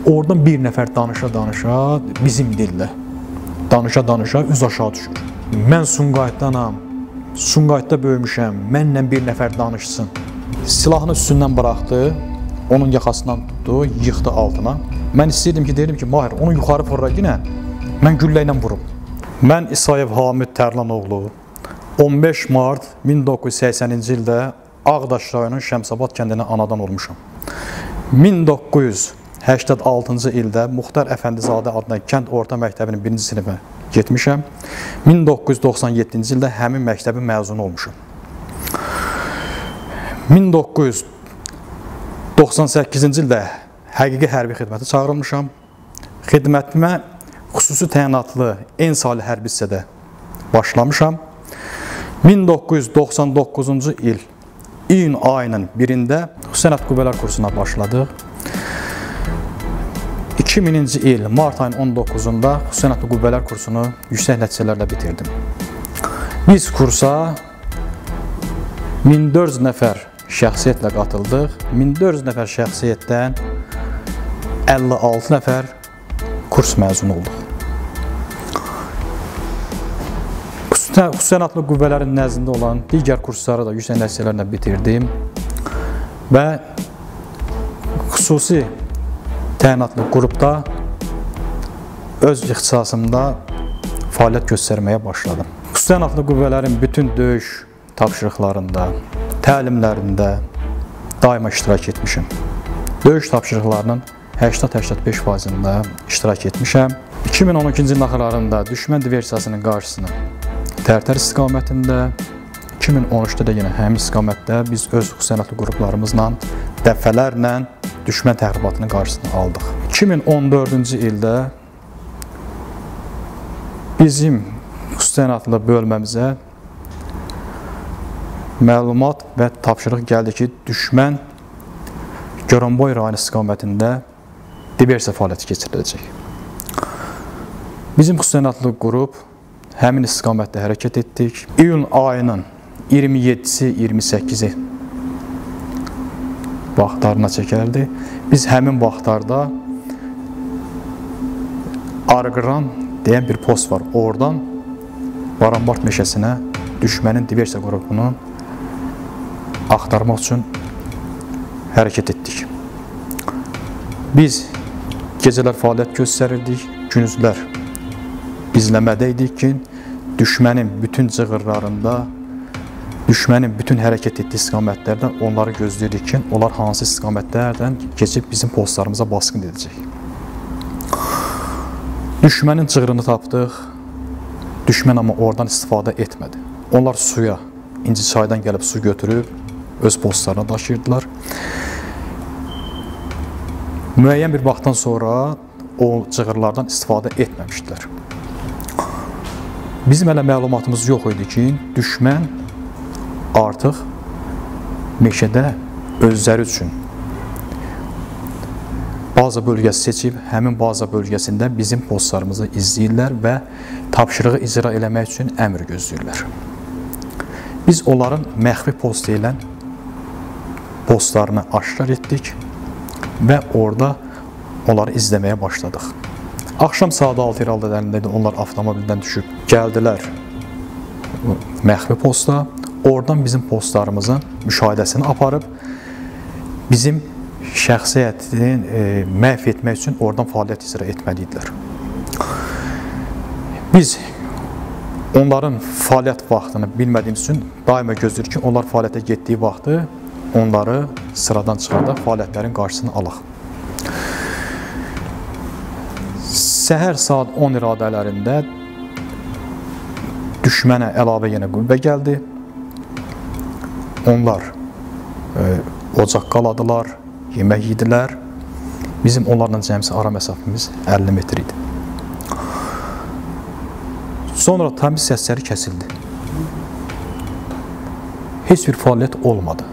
Oradan bir nəfər danışa-danışa bizim dillə danışa-danışa üz aşağı düşür. Mən Sumqayıtdanam, Sumqayıtda böyümüşəm, mənlə bir nəfər danışsın. Silahını üstündən buraxdı, onun yaxasından tutdu, yıxdı altına. Mən istəyirdim ki, deyirdim ki, Mahir, onu yuxarı fırra yenə, mən güllə ilə vurum. Mən İsayev Hamid Tərlanoğlu 15 mart 1980-ci ildə Ağdaş rayonunun Şəmsabad kəndinə anadan olmuşam. 1986-cı ildə Muxtar Əfəndizadə adına kənd orta məktəbinin 1-ci sinifə getmişəm. 1997-ci ildə həmin məktəbin məzunu olmuşam. 1998-ci ildə həqiqi hərbi xidmətə çağırılmışam. Xidmətimə xüsusi təyinatlı en salih hərbi hissədə başlamışam. 1999-cu il iyun ayının 1-də Sənət Qüvvələr kursuna başladıq. 2000-ci il mart ayının 19-da Sənət Qüvvələr kursunu yüksək nəticələrlə bitirdim. Biz kursa 1400 nəfər şəxsiyyətlə qatıldıq. 1400 nəfər şəxsiyyətdən 56 nəfər kurs məzunu olduq. Xüsusiyanatlı qüvvələrin nəzdində olan digər kursları da yüksək nəticələrlə bitirdim və xüsusi təyinatlı qrupda öz ixtisasımda fəaliyyət göstərməyə başladım. Xüsusiyanatlı qüvvələrin bütün döyüş tapşırıqlarında, təlimlərində daima iştirak etmişəm. Döyüş tapşırıqlarının 80-85%-ında iştirak etmişəm. 2012-ci ilin axırlarında düşmən diversiyasının qarşısını Tərtər istiqamətində, 2013-də də yenə həmin istiqamətdə biz öz xüsusiyanatlı qruplarımızla dəfələrlə düşmən təxribatının qarşısını aldıq. 2014-cü ildə bizim xüsusiyanatlı bölməmizə məlumat və tapşırıq gəldi ki, düşmən Goranboy rayonu istiqamətində diversiya fəaliyyəti keçiriləcək. Bizim xüsusiyanatlı qrup həmin istiqamətdə hərəkət etdik. İyun ayının 27-si, 28-i vaxtlarına çəkərdi. Biz həmin vaxtlarda Arqıran deyən bir post var. Oradan Baranbart meşəsinə düşmənin diversiya qrupunu axtarmaq üçün hərəkət etdik. Biz gecələr fəaliyyət göstərirdik, gündüzlər izləmədəydik ki, düşmənin bütün cığırlarında, düşmənin bütün hərəkət etdiyi istiqamətlərdən onları gözləyirdik ki, onlar hansı istiqamətlərdən keçib bizim postlarımıza baskın edəcək. Düşmənin cığırını tapdıq, düşmən amma oradan istifadə etmədi. Onlar suya, İnci çaydan gəlib su götürüb, öz postlarına daşıyırdılar. Müəyyən bir vaxtdan sonra o cığırlardan istifadə etməmişdilər. Bizim hələ məlumatımız yox idi ki, düşmən artıq meşədə özləri üçün baza bölgəsi seçib, həmin baza bölgəsində bizim postlarımızı izləyirlər və tapşırığı icra eləmək üçün əmr gözləyirlər. Biz onların məxfi post deyilən postlarını aşkar etdik və orada onları izləməyə başladıq. Axşam saat 6 iradələrində onlar avtomobildən düşüb gəldilər məxfi posta. Oradan bizim postlarımızın müşahidəsini aparıb bizim şəxsiyyətini məhv etmək üçün oradan fəaliyyət icra etməliydilər. Biz onların fəaliyyət vaxtını bilmədiyimiz üçün daima gözləyirik ki, onlar fəaliyyətə getdiyi vaxtı onları sıradan çıxardaq, fəaliyyətlərin qarşısını alaq. Səhər saat 10 iradələrində düşmənə əlavə yenə qüvvə gəldi. Onlar ocaq qaladılar, yemək yedilər. Bizim onlarla cəmsi ara məsafimiz 50 metr idi. Sonra təmiz səsləri kəsildi. Heç bir fəaliyyət olmadı.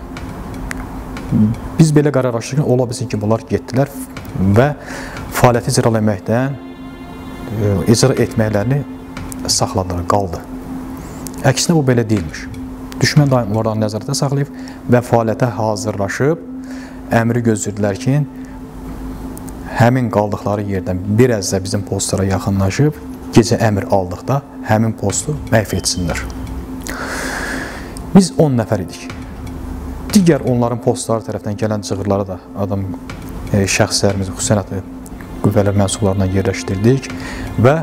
Biz belə qərar açdıq ki, ola bilsin ki, bunlar getdilər və fəaliyyəti icra etməklərini saxladılar, qaldı. Əksinə bu belə deyilmiş. Düşmən daim onlardan nəzarətə saxlayıb və fəaliyyətə hazırlaşıb əmri gözləyirdilər ki, həmin qaldıqları yerdən biraz da bizim postlara yaxınlaşıb, gecə əmr aldıqda həmin postu məhv etsinlər. Biz 10 nəfər idik. Digər onların postları tərəfdən gələn cığırları da şəxslərimizi xüsusiyyətli qüvvələr mənsublarından yerləşdirdik və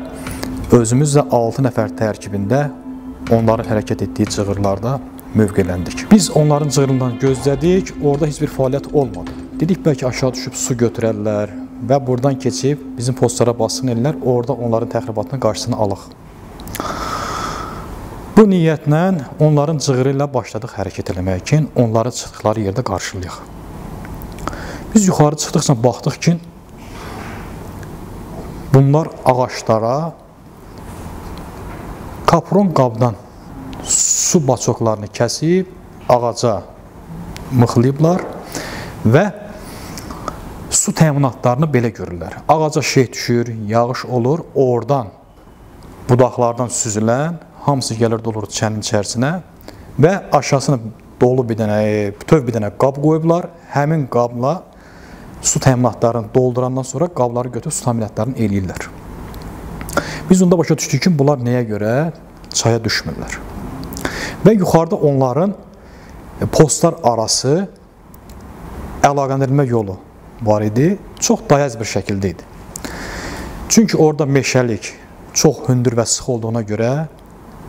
özümüz də 6 nəfər tərkibində onların hərəkət etdiyi cığırlarda mövqeləndik. Biz onların cığırından gözlədik, orada heç bir fəaliyyət olmadı. Dedik, bəlkə aşağı düşüb su götürərlər və buradan keçib bizim postlara baskın edirlər, orada onların təxribatının qarşısını alıq. Bu niyyətlə onların cığırı ilə başladıq hərəkət eləmək ki, onları çıxdıqları yerdə qarşılayıq. Biz yuxarı çıxdıqca baxdıq ki, bunlar ağaçlara kapron qabdan su baçoklarını kəsib, ağaca mıxlayıblar və su təminatlarını belə görürlər. Ağaca şey düşür, yağış olur, oradan budaqlardan süzülən, hamısı gəlir dolur çənin içərisinə və aşağısına dolu bütöv bir dənə qab qoyublar. Həmin qabla su təminatlarını doldurandan sonra qabları götürüb su təminatlarını eləyirlər. Biz onda başa düşdük ki, bunlar nəyə görə çaya düşmürlər. Və yuxarıda onların postlar arası əlaqələndirmə yolu var idi. Çox dayaz bir şəkildə idi. Çünki orada meşəlik çox hündür və sıx olduğuna görə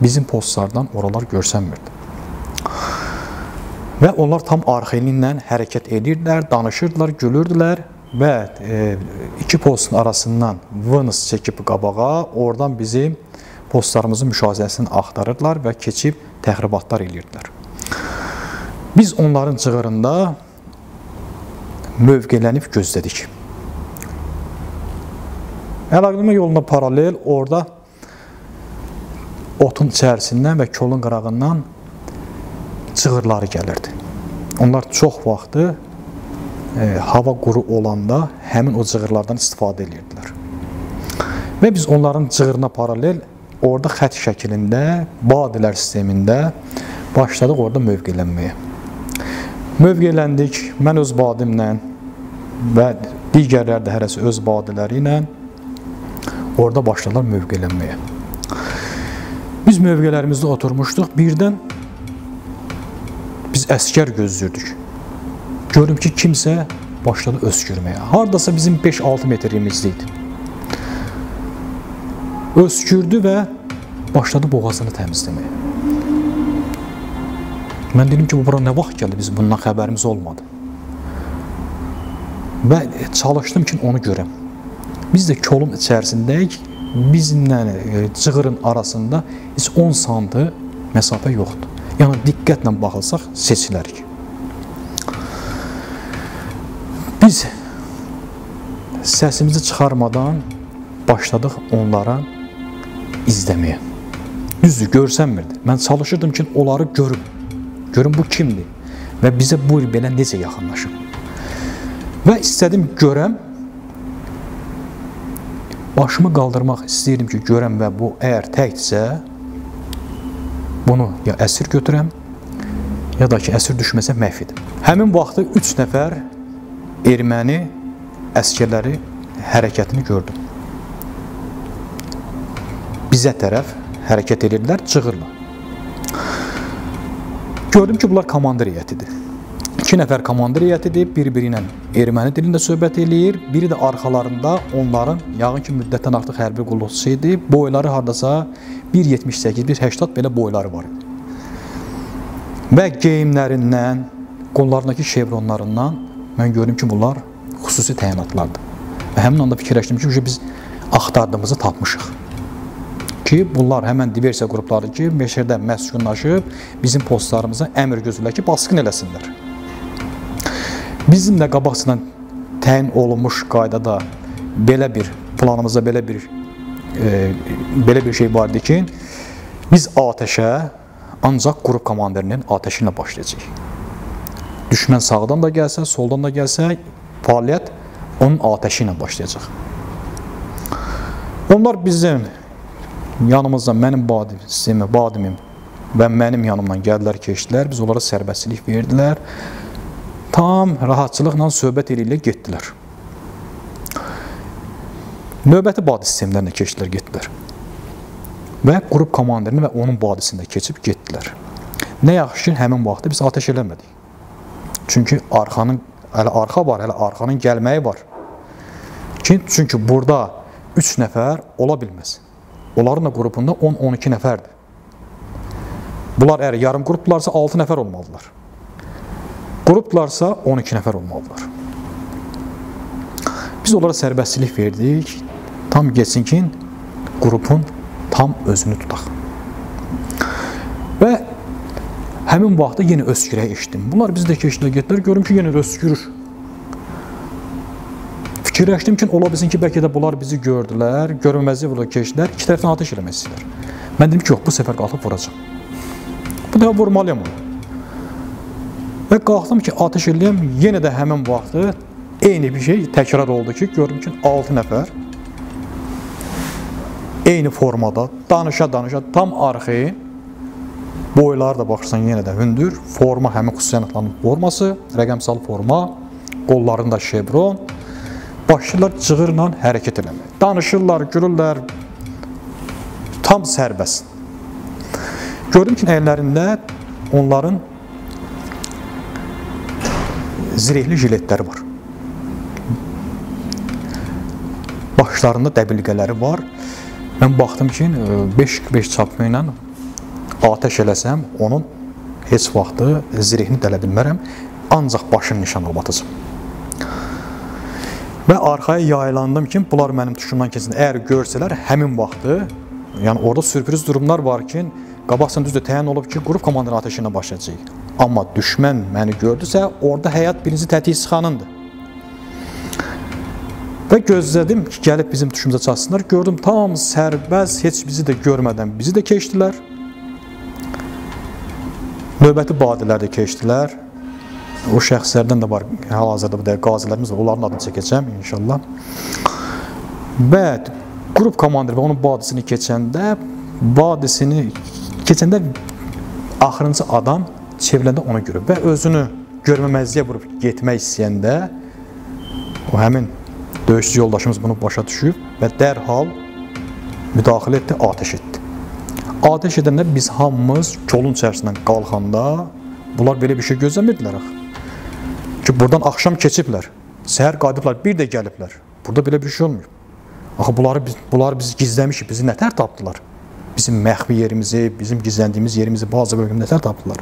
bizim postlardan oralar görsənmirdi. Və onlar tam arxeliklə hərəkət edirdilər, danışırdılar, gülürdülər və iki postun arasından vınız çəkib qabağa, oradan bizim postlarımızın müşahidəsini axtarırdılar və keçib təxribatlar edirdilər. Biz onların cığırında mövqelənib gözlədik. Əlaqələnmə yoluna paralel orada otun içərisindən və kolun qırağından cığırları gəlirdi. Onlar çox vaxtı hava quru olanda həmin o cığırlardan istifadə edirdilər. Və biz onların cığırına paralel orada xət şəklində, badilər sistemində başladıq orada mövqelənməyə. Mövqeləndik, mən öz badimlə və digərlər də hərəsi öz badiləri ilə orada başladılar mövqelənməyə. Biz mövqələrimizdə oturmuşduq, birdən biz əskər gözlürdük. Görüm ki, kimsə başladı öskürməyə. Haradasa bizim 5-6 metrimizdə idi. Öskürdü və başladı boğazını təmizləməyə. Mən dedim ki, bura nə vaxt gəldi, biz bundan xəbərimiz olmadı. Və çalışdım ki, onu görəm. Biz də kolun içərisindəyik, bizimlə cığırın arasında heç 10 santı məsafə yoxdur. Yəni, diqqətlə baxılsaq, seçilərik. Biz səsimizi çıxarmadan başladıq onlara izləməyə. Düzdür, görsənmirdi. Mən çalışırdım ki, onları görüm. Görüm bu kimdir və bizə bu il belə necə yaxınlaşıb. Və istədim görəm, başımı qaldırmaq istəyirdim ki, görəm və bu əgər təkdirsə, bunu ya əsir götürəm, ya da ki, əsir düşməsə məhv edim. Həmin vaxtı 3 nəfər erməni əskərləri hərəkətini gördüm. Bizə tərəf hərəkət edirdilər cığırla. Gördüm ki, bunlar komandir heyətidir. 2 nəfər komandir heyətidir, bir-biri ilə erməni dilində söhbət eləyir, biri də arxalarında onların yağın ki, müddətdən artıq hərbi qulluqçusu idi. Boyları haradasa 1.78-1.80 belə boyları var idi. Və geyimlərindən, qollarındakı şevronlarından mən gördüm ki, bunlar xüsusi təyinatlardır. Və həmin anda fikirləşdim ki, biz axtardığımızı tapmışıq. Ki, bunlar həmən diversiya qrupları ki, meşədə məskunlaşıb bizim postlarımıza əmr gözürlər ki, basqın eləsinlər. Bizim də qabaqçıdan təyin olunmuş qaydada belə bir planımızda belə bir şey vardı ki, biz atəşə ancaq qrup komandirinin atəşi ilə başlayacaq. Düşmən sağdan da gəlsə, soldan da gəlsə, fəaliyyət onun atəşi ilə başlayacaq. Onlar bizim yanımızda mənim badimim və mənim yanımdan gəldilər, keçdilər. Biz onlara sərbəstlik verdilər. Tam rahatçılıqla söhbət eləyirlər, getdilər. Növbəti badi sistemlərinə keçdilər, getdilər. Və qrup komandirini və onun badisində keçib getdilər. Nə yaxşı ki, həmin vaxtda biz ateş eləmədik. Çünki hələ arxa var, hələ arxanın gəlməyi var. Çünki burada 3 nəfər ola bilməz. Onların da qrupunda 10-12 nəfərdir. Bunlar əgər yarım qruplarsa 6 nəfər olmalıdırlar. Qruplarsa 12 nəfər olmalıdırlar. Biz onlara sərbəstlik verdik, tam geçsin ki, qrupun tam özünü tutaq. Və həmin vaxtda yenə öskürək eşitdim. Bunlar biz də keçdilər, getdilər, görüm ki, yenə öskürür. Fikirləşdim ki, ola bilsin ki, bəlkə də bunlar bizi gördülər, görməməzliyə burada keçdilər, iki tərəfdən ateş eləmək istəyirlər. Mən dedim ki, yox, bu səfər qalxıb vuracam. Bu dəfə vurmalıyam onu. Və qalxdım ki, ateş eləyəm, yenə də həmin vaxtı eyni bir şey təkrar oldu ki, gördüm ki, 6 nəfər eyni formada, danışa-danışa, tam arxayın, boyları da baxırsan yenə də hündür, forma həmin xüsusiyyətlərin forması, rəqəmsal forma, qollarında şevron, başlayırlar cığırla hərəkət eləmək. Danışırlar, gülürlər, tam sərbəst. Gördüm ki, əllərində onların zirehli jiletləri var. Başlarında dəbilqələri var. Mən baxdım ki, 5-5 çapma ilə ateş eləsəm, onun heç vaxtı zirehini dələ bilmərəm, ancaq başını nişan alıb atacam. Və arxaya yaylandım ki, bunlar mənim tuşumdan keçsin. Əgər görsələr, həmin vaxtı, yəni orada sürpriz durumlar var ki, qabaqsan düzdür, təyin olub ki, qrup komandiri ateşinə başlayacaq. Amma düşmən məni gördüsə, orada həyat birinci tətik sıxanındır. Və gözlədim ki, gəlib bizim tuşumuza çatsınlar. Gördüm, tam sərbəst, heç bizi də görmədən bizi də keçdilər. Növbəti badilər də keçdilər. O şəxslərdən də var, hal-hazırda bu da qazilərimiz var, onların adını çəkəcəm inşallah. Və qrup komandiri və onun badisini keçəndə axırıncı adam çevriləndə ona görüb və özünü görməməzliyə vurub getmək istəyəndə o həmin döyüşçü yoldaşımız bunu başa düşüb və dərhal müdaxilə etdi, ateş etdi. Ateş edəndə biz hamımız kolun içərisindən qalxanda bunlar belə bir şey gözləmirdilər axı. Ki, buradan axşam keçiblər, səhər qayıdıblar, bir də gəliblər. Burada belə bir şey olmuyor. Axı, bunları biz gizləmişik, bizi nətər tapdılar? Bizim məxfi yerimizi, bizim gizləndiyimiz yerimizi, bazı bölümdə nətər tapdılar?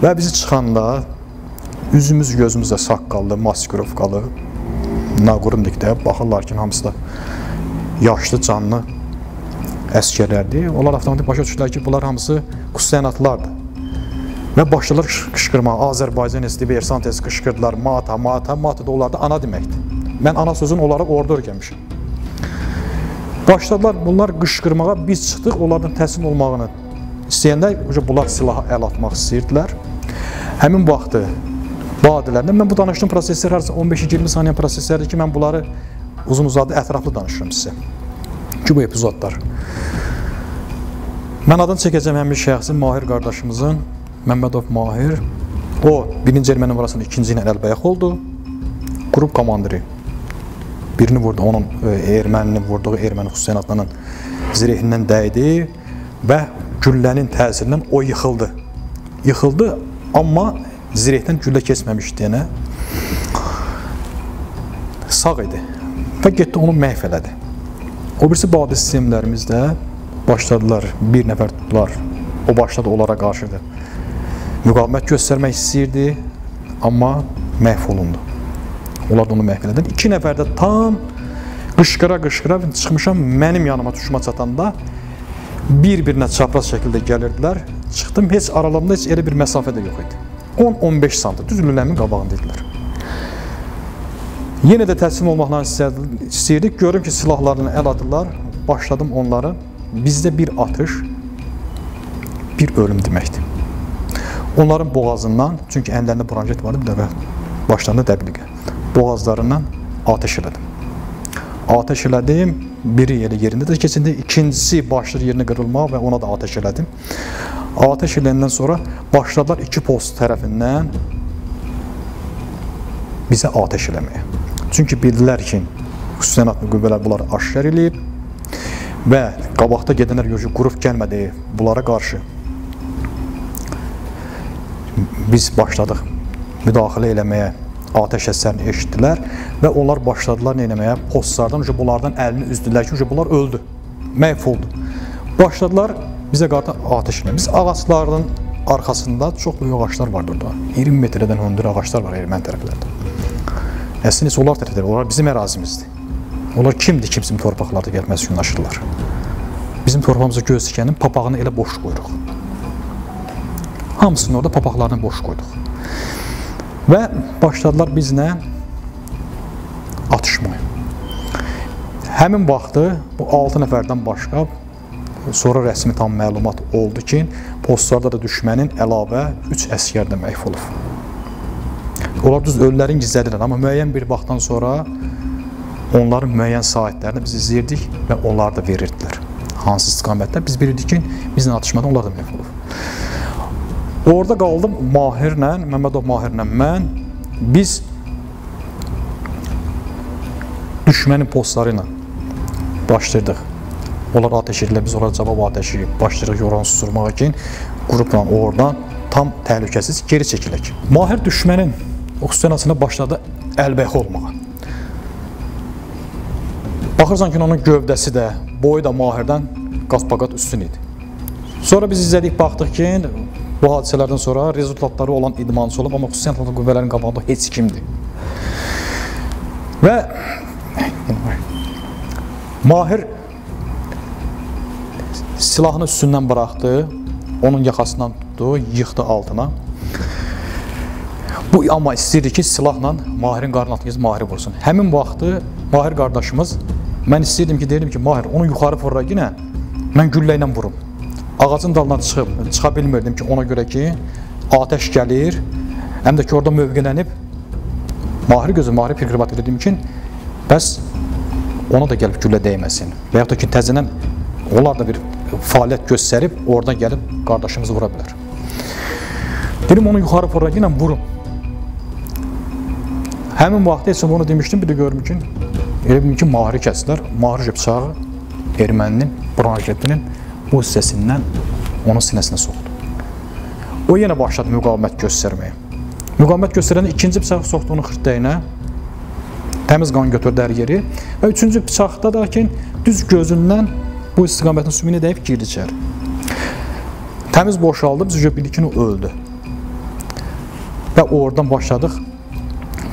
Və bizi çıxanda üzümüz, gözümüzdə saqqallı, maskirovkalı, naqurumdikdə baxırlar ki, hamısı da yaşlı, canlı əskərlərdir. Onlar avtomatik başa düşdülər ki, bunlar hamısı qüssənatlardır. Və başladılar qışqırmağa, Azərbaycan Diversantes qışqırdılar, mata, mata, mata da onlarda ana deməkdir. Mən ana sözün onları orada öyrənmişim. Başladılar bunlar qışqırmağa, biz çıxdıq, onlardan təslim olmağını istəyəndə, bunlar silaha əl atmaq istəyirdilər. Həmin vaxtı badilərdə, mən bu danışdığım proseslər arası 15-20 saniyə proseslərdir ki, mən bunları uzun-uzadı ətraflı danışıram sizə. Ki, bu epizodlar. Mən adını çəkəcəm həmin şəxsin, Mahir qardaşımızın, Məmmədov Mahir, o birinci erməni vurasında ikinci ilə əlbəyək oldu. Qrup komandiri birini vurdu, onun ermənini vurduğu erməni xüsusiyyətlərinin zirehindən dəydi və güllənin təsirindən o yıxıldı. Yıxıldı, amma zirehdən güllə keçməmişdi yenə. Sağ idi və getdi onu məhv elədi. O birisi badi sistemlərimizdə başladılar, bir nəfər tutdular, o başladı onlara qarşıdır. Müqavimət göstərmək istəyirdi, amma məhv olundu. Onlar da onu məhv elədi. 2 nəfər də tam qışqıra-qışqıra çıxmışam, mənim yanıma tuşuma çatanda bir-birinə çapraz şəkildə gəlirdilər. Çıxdım, heç aralarında heç elə bir məsafə də yox idi. 10-15 santı, düz lüləmin qabağındaydılar. Yenə də təslim olmaqla istəyirdik. Görüm ki, silahlarını əl atırlar. Başladım onları. Bizdə bir atış, bir ölüm deməkdir. Onların boğazından, çünki əllərində branjet vardı, bir dəfə başlarında dəbilqə, boğazlarından ateş elədim. Ateş elədim, biri yerində də keçindi, ikincisi başları yerinə qırılmaq və ona da ateş elədim. Ateş eləyəndən sonra başladılar 2 post tərəfindən bizə ateş eləməyə. Çünki bildilər ki, xüsusi təyinatlı qüvvələr bunları aşkar edib və qabaqda gedənlər yox ki, qrup gəlmədi bunlara qarşı biz başladıq müdaxilə eləməyə, atəş səslərini eşitdilər və onlar başladılar nə eləməyə, postlardan bunlardan əlini üzdülər ki, bunlar öldü, məhv oldu. Başladılar bizə qarşı atəş eləməyə. Biz ağaçların arxasında çox böyük ağaçlar vardı orada. 20 metrdən hündür ağaçlar var erməni tərəflərdə. Əslində isə onlar tərəfləri, onlar bizim ərazimizdir. Onlar kimdir ki, bizim torpaqlarda gəlib məskunlaşırlar. Bizim torpağımıza göz dikənin papağını elə boş qoyuruq. Hamısını orada papaqlarını boş qoyduq. Və başladılar bizlə atışmaya. Həmin vaxtı bu 6 nəfərdən başqa sonra rəsmi tam məlumat oldu ki, postlarda da düşmənin əlavə 3 əsgər də məhv olub. Onlar düz ölülərin gizlədirlər, amma müəyyən bir vaxtdan sonra onların müəyyən saatlərini biz izləyirdik və onlar da verirdilər. Hansı istiqamətdə? Biz bilirdik ki, bizlə atışmadan onlar da məhv olub. Orada qaldım Mahirlə, Məmmədov Mahirlə mən. Biz düşmənin postları ilə başlayırdıq. Onlar ateş edirlər, biz onlara cavab ateşi başlayırıq yoranı susturmaq üçün qrupla oradan tam təhlükəsiz geri çəkilək. Mahir düşmənin o xüsusiyyətinə başladı əlbəxi olmağa. Baxırsan ki, onun gövdəsi də, boyu da Mahirdən qaz-paqat üstün idi. Sonra biz izlədik, baxdıq ki, bu hadisələrdən sonra rezultatları olan idmançı olub, amma xüsusiyyətlə qüvvələrin qabağında heç kimdir. Və Mahir silahını üstündən buraxdı, onun yaxasından tutdu, yıxdı altına. Bu amma istəyirdi ki, silahla Mahirin qarnına atıb Mahiri vursun. Həmin vaxtı Mahir qardaşımız, mən istəyirdim ki, deyirdim ki, Mahir onu yuxarı vurur yenə, mən güllə ilə vurum. Ağacın dalından çıxa bilmirdim ki, ona görə ki, atəş gəlir, həm də ki, orada mövqələnib, Mahiri pirqribat edirdim ki, bəs ona da gəlib güllə dəyməsin. Və yaxud da ki, təzənən onlar da bir fəaliyyət göstərib, oradan gəlib qardaşımızı vura bilər. Dedim, onu yuxarı vuraraq vurum. Həmin vaxtda heç onu demişdim, bir də görüm ki, elə bildim ki, Mahiri kəsdilər. Mahiri bıçağı erməninin, branşetinin bu hissəsindən onun sinəsinə soxdu. O yenə başladı müqavimət göstərməyə. Müqavimət göstərəndə ikinci bıçağı soxdu onun xırtdəyinə, təmiz qan götürdü hər yeri və üçüncü bıçaqda da ki, düz gözündən bu istiqamətin sümüyünə dəyib girdi içəri. Təmiz boşaldı, biz bildik ki, o öldü. Və oradan başladıq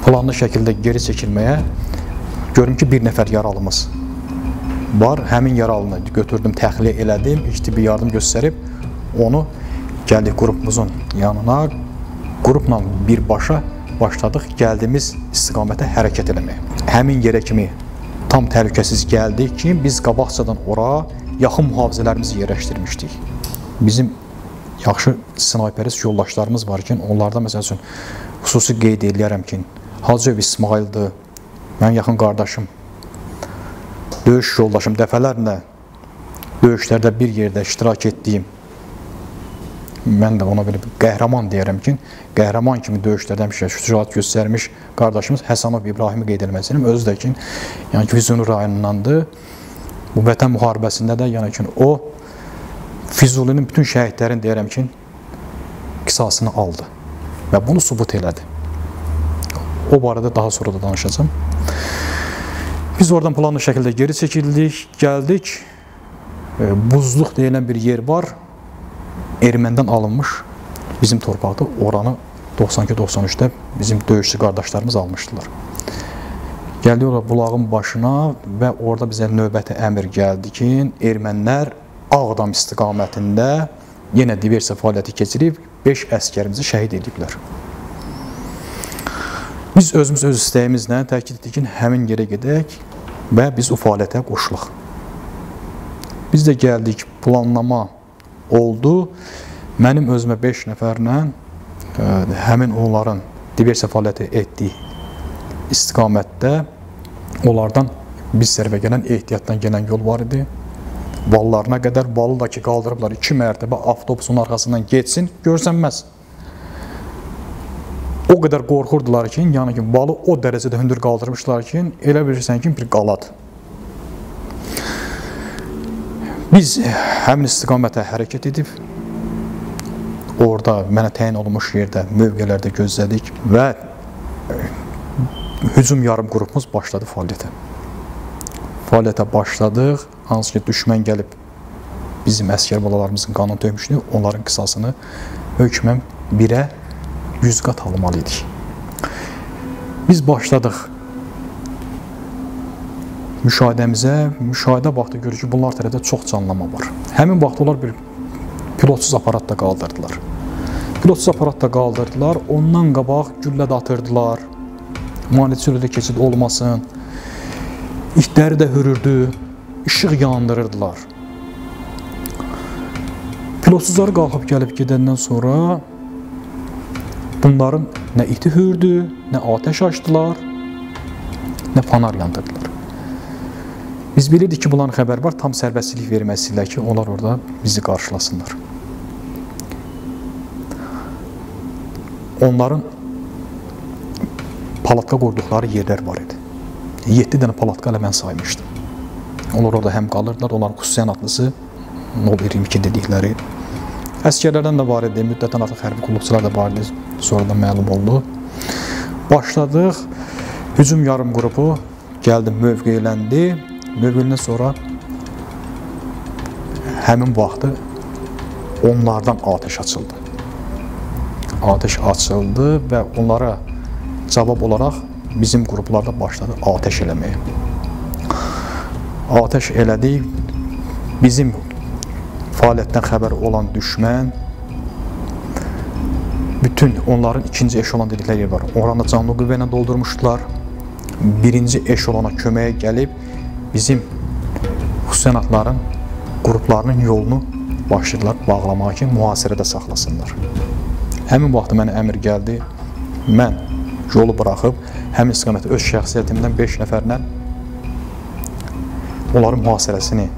planlı şəkildə geri çəkilməyə. Görüm ki, bir nəfər yaralımız var. Həmin yaralını götürdüm, təxliyə elədim, tibbi yardım göstərib, onu gəldik qrupumuzun yanına. Qrupla birbaşa başladıq gəldiyimiz istiqamətə hərəkət eləməyə. Həmin yerə kimi tam təhlükəsiz gəldik ki, biz qabaqcadan ora yaxın mühafizələrimizi yerləşdirmişdik. Bizim yaxşı snayperist yoldaşlarımız var ki, onlardan məsəl üçün xüsusi qeyd edərəm ki, Hacıyev İsmaildir, mənim yaxın qardaşım, döyüş yoldaşım, dəfələrlə döyüşlərdə bir yerdə iştirak etdiyim, mən də ona belə qəhrəman deyərəm ki, qəhrəman kimi döyüşlərdən şücaət göstərmiş qardaşımız Həsanov İbrahimi qeyd edilməsinim. Özü də ki, yəni ki, Füzuli rayonundandır. Bu vətən müharibəsində də, yəni ki, o Füzulinin bütün şəhidlərin deyərəm ki, qisasını aldı və bunu sübut elədi. O barədə daha sonra da danışacağım. Biz oradan planlı şəkildə geri çəkildik, gəldik. Buzluq deyilən bir yer var. Ermənidən alınmış bizim torpaqda, oranı 92-93-də bizim döyüşçü qardaşlarımız almışdılar. Gəldik orada bulağın başına və orada bizə növbəti əmr gəldi ki, ermənilər Ağdam istiqamətində yenə diversiya fəaliyyəti keçirib 5 əskərimizi şəhid ediblər. Biz özümüz öz istəyimizlə təkid etdik ki, həmin yerə gedək və biz o fəaliyyətə qoşuluq. Biz də gəldik, planlama oldu. Mənim özümə 5 nəfərlə həmin onların diversiya fəaliyyəti etdiyi istiqamətdə onlardan biz tərəfə gələn ehtiyatdan gələn yol var idi. Vallarına qədər valı da ki qaldırıblar 2 mərtəbə avtobusun arxasından geçsin, görsənməz. o qədər qorxurdular ki, yəni ki, balı o dərəcədə hündür qaldırmışlar ki, elə bilirsən ki, bir qaladır. Biz həmin istiqamətə hərəkət edib, orada mənə təyin olunmuş yerdə, mövqelərdə gözlədik və hücum yarım qrupumuz başladı fəaliyyətə. Fəaliyyətə başladıq, hansı ki, düşmən gəlib bizim əskər balalarımızın qanını tökmüşdü, onların qisasını hökmən 1-ə 100 qat almalıydık. Biz başladıq müşahidəmizə, müşahidə vaxtı görür ki, bunlar tərəfdə çox canlanma var. Həmin vaxt onlar bir pilotsuz aparat da qaldırdılar. Pilotsuz aparat da qaldırdılar, ondan qabaq güllə də atırdılar, müharibəçilərdə keçid olmasın, itləri də hürürdü, işıq yandırırdılar. Pilotsuzları qalxıb gəlib gedəndən sonra bunların nə iti hürdü, nə atəş açdılar, nə fanar yandırdılar. Biz bilirdik ki, bunların xəbər var, tam sərbəstlik verməsinlər ki, onlar orada bizi qarşılasınlar. Onların palatka qurduqları yerlər var idi. 7 dənə palatka ilə mən saymışdım. Onlar orada həm qalırdılar, onların xüsusiyyən adlısı Nol 22 dedikləri. Əskərlərdən də var idi, müddətdən artıq hərbi qulluqçular da var idi, sonradan məlum oldu. Başladıq, hücum yarım qrupu gəldi, mövqeyləndi. Mövqeyindən sonra həmin vaxtı onlardan atəş açıldı. Atəş açıldı və onlara cavab olaraq bizim qruplarda başladı atəş eləməyə. Atəş elədik, bizim fəaliyyətdən xəbər olan düşmən, bütün onların ikinci eşelon dedikləri yer var. Oranı canlı qüvvə ilə doldurmuşdular. Birinci eşelona köməyə gəlib, bizim xüsusiyyənatların qruplarının yolunu başladılar bağlamağa ki, mühasirədə saxlasınlar. Həmin vaxtı mənə əmr gəldi, mən yolu buraxıb, həmin istiqamətə öz şəxsiyyətimdən 5 nəfərlə onların mühasirəsini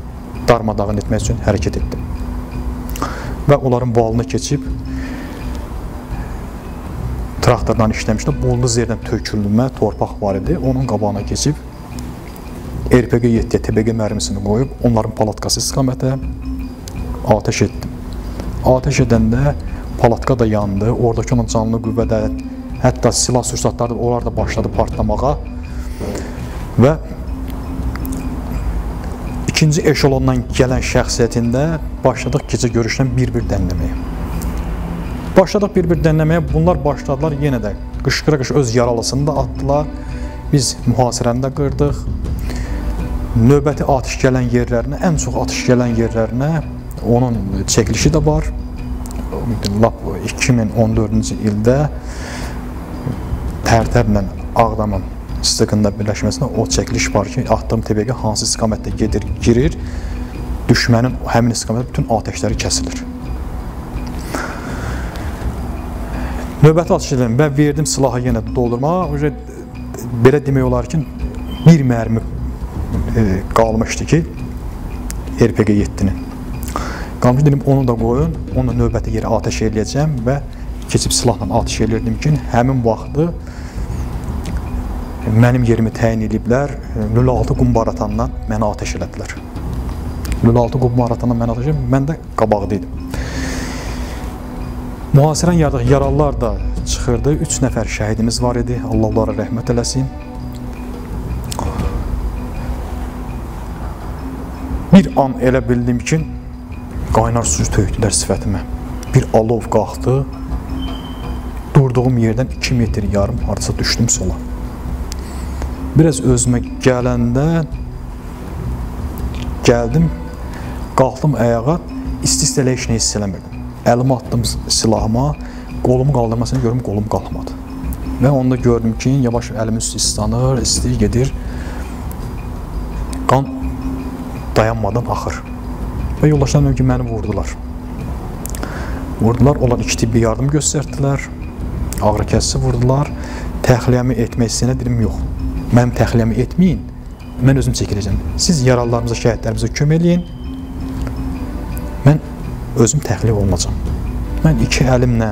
darmadağın etmək üçün hərəkət etdim. Və onların valını keçib, traktordan işləmişdə, buluduz yerdən tökülmə, torpaq var idi, onun qabağına keçib, RPG-7-yə TBG mərmisini qoyub, onların palatkası istiqamətə atəş etdim. Atəş edəndə palatka da yandı, oradakı onun canlı qüvvədə, hətta silah sursatları onlar da başladı partlamağa və ikinci eşelondan gələn şəxsiyyətində başladıq gecə görüşdən bir-bir dənləməyə. Başladıq bir-bir dənləməyə, bunlar başladılar yenə də qışqıra-qış öz yaralısını da atdılar, biz mühasirəni də qırdıq. Növbəti atış gələn yerlərinə, ən çox atış gələn yerlərinə onun çəkilişi də var. Lap 2014-cü ildə Tərtərlə Ağdamın istiqində birləşməsində o çəkiliş var ki, atdığım TBG hansı istiqamətdə gedir, girir, düşmənin həmin istiqamətdə bütün atəşləri kəsilir. Növbəti atış edirəm və verdim silahı yenə doldurmağa. Belə demək olar ki, bir mərmi qalmışdı ki, RPG-7-nin. Qalmışdı dedim, onu da qoyun, onunla növbəti yerə atəş eləyəcəm və keçib silahla atəş eləyirdim ki, həmin vaxtı mənim yerimi təyin ediblər, 06 qumbaratandan mənə atəş elədilər. 06 qumbaratandan mənə atəş elədilər, mən də qabaqda idim. Mühasirən yaralılar da çıxırdı, 3 nəfər şəhidimiz var idi, Allah onlara rəhmət eləsin. Bir an elə bildim ki, qaynar su tökdülər sifətimə. Bir alov qalxdı, durduğum yerdən 2 metr yarım hardasa düşdüm sola. Biraz özümə gələndə gəldim, qalxdım ayağa, isti-istələ heç nə hiss eləmirdim. Əlimi atdım silahıma, qolumu qaldırmasını görüm, qolum qalxmadı. Və onda gördüm ki, yavaş əlimin üstü islanır, isti gedir, qan dayanmadan axır. Və yoldaşlarım ki, məni vurdular. Vurdular, onlar 2 tibbi yardım göstərdilər, ağrı kəsici vurdular. Təxliyəmi etmək istəyənə dedim, yox, mənim təxliyəmi etməyin, mən özüm çəkiləcəm. Siz yaralılarımıza, şəhidlərimizə kömək eləyin, mən özüm təxliyə olunacam. Mən 2 əlimlə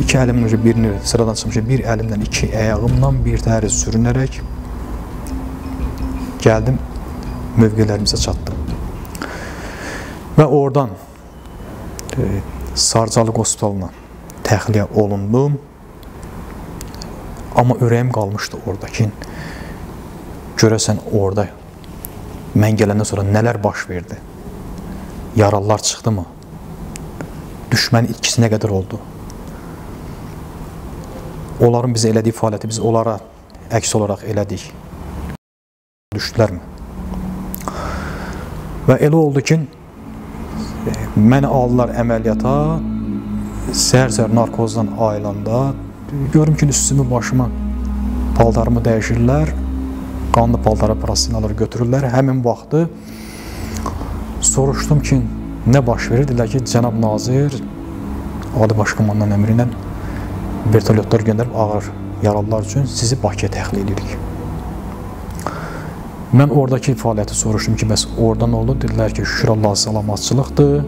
İki əlimlə birini sıradan çıxmışam, bir əlimdən, iki ayağımdan bir təri sürünərək gəldim, mövqelərimizə çatdım. Və oradan Sarıcalıq Hospitalına təxliyə olundum. Amma ürəyim qalmışdı orada ki, görəsən orada mən gələndən sonra nələr baş verdi? Yaralılar çıxdı mı? Düşmən itkisi nə qədər oldu? Onların bizə elədiyi fəaliyyəti biz onlara əks olaraq elədik. Düşdülərmi? Və elə oldu ki, məni aldılar əməliyyata, səhər-səhər narkozdan ayılanda, görüm ki, üstümü, başımı, paltarımı dəyişirlər, qanlı paltara plastinaları götürürlər. Həmin vaxtı soruşdum ki, nə baş verir? Dedilər ki, cənab nazir Ali Baş Komandanın əmri ilə vertolyotlar göndərib ağır yaralılar üçün sizi Bakıya təxliyə edirik. Mən oradakı fəaliyyəti soruşdum ki, bəs orada nə oldu? Dedilər ki, şükür Allah salamatçılıqdır,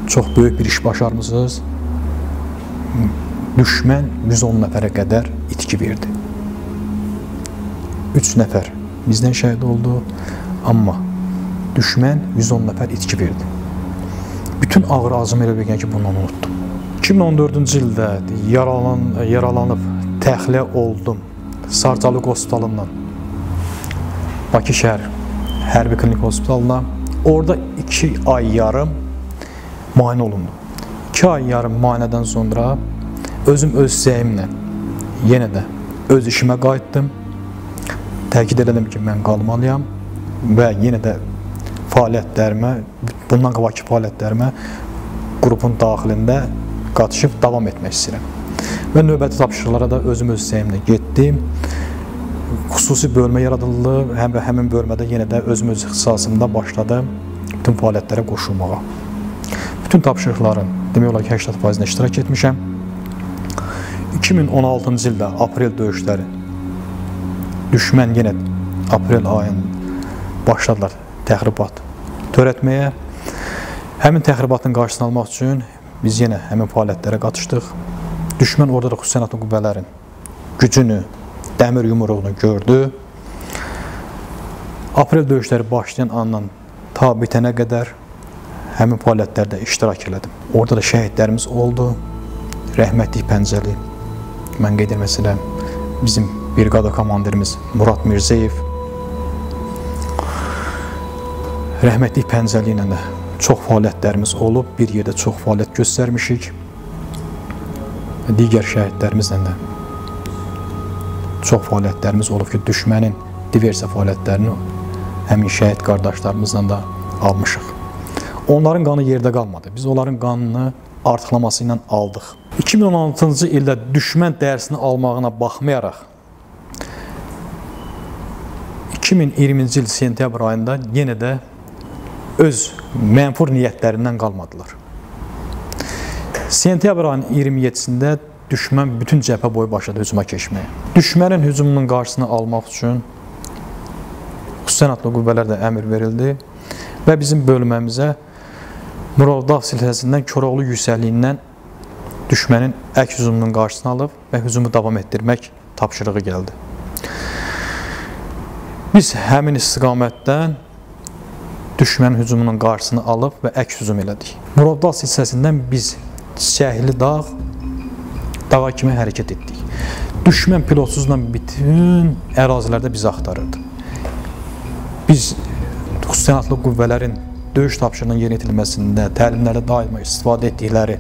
çox böyük bir iş başarmısınız. Düşmən 110 nəfərə qədər itki verdi. 3 nəfər bizdən şəhid oldu, amma düşmən 110 nəfər itki verdi. Bütün ağır acımı elə bilgən ki, bundan unutdum. 2014-cü ildə yaralanıb təxliyə oldum Sarıcalıq Hospitalından Bakı şəhər Hərbi Klinik Hospitalına. Orada 2 ay yarım müayinə olundu. 2 ay yarım müayinədən sonra özüm öz zəyimlə yenə də öz işimə qayıtdım. Təkid elədim ki, mən qalmalıyam və yenə də fəaliyyətlərimə, bundan qabaqki fəaliyyətlərimə qrupun daxilində qatışıb davam etmək istəyirəm. Və növbəti tapşırıqlara da özüm öz zəyimlə getdim. Xüsusi bölmə yaradıldı, həmin bölmədə yenə də özüm öz ixtisasımda başladım bütün fəaliyyətlərə qoşulmağa. Bütün tapşırıqların demək olar ki, 80%-nə iştirak etmişəm. 2016-cı ildə aprel döyüşləri, düşmən yenə aprel ayında başladılar təxribat törətməyə. Həmin təxribatın qarşısını almaq üçün biz yenə həmin fəaliyyətlərə qatışdıq. Düşmən orada da xüsusi sənator qüvvələrin gücünü, dəmir yumruğunu gördü. Aprel döyüşləri başlayan andan ta bitənə qədər həmin fəaliyyətlərdə iştirak elədim. Orada da şəhidlərimiz oldu. Rəhmətlik Pəncəli, mən qeyd etmək istəyirəm, bizim briqada komandirimiz Murad Mirzəyev. Rəhmətlik Pəncəli ilə də çox fəaliyyətlərimiz olub, bir yerdə çox fəaliyyət göstərmişik. Digər şəhidlərimizlə də çox fəaliyyətlərimiz olub ki, düşmənin diversiya fəaliyyətlərini həmin şəhid qardaşlarımızla da almışıq. Onların qanı yerdə qalmadı. Biz onların qanını artıqlaması ilə aldıq. 2016-cı ildə düşmən dərsini almağına baxmayaraq 2020-ci il sentyabr ayında yenə də öz mənfur niyyətlərindən qalmadılar. Sentyabr ayının 27-sində düşmən bütün cəbhə boyu başladı hücuma keçməyə. Düşmənin hücumunun qarşısını almaq üçün xüsusi sənator qüvvələr də əmr verildi və bizim bölməmizə Murovdağ silsiləsindən Koroğlu yüksəkliyindən düşmənin əks hücumunun qarşısını alıb və hücumu davam etdirmək tapşırığı gəldi. Biz həmin istiqamətdən düşmənin hücumunun qarşısını alıb və əks hücum elədik. Murovdağ silsiləsindən biz Çiçəkli dağ, dağa kimi hərəkət etdik. Düşmən pilotsuzla bütün ərazilərdə bizi axtarırdı. Biz xüsusi sənator qüvvələrin döyüş tapşırığının yerinə yetirilməsində, təlimlərdə daima istifadə etdikləri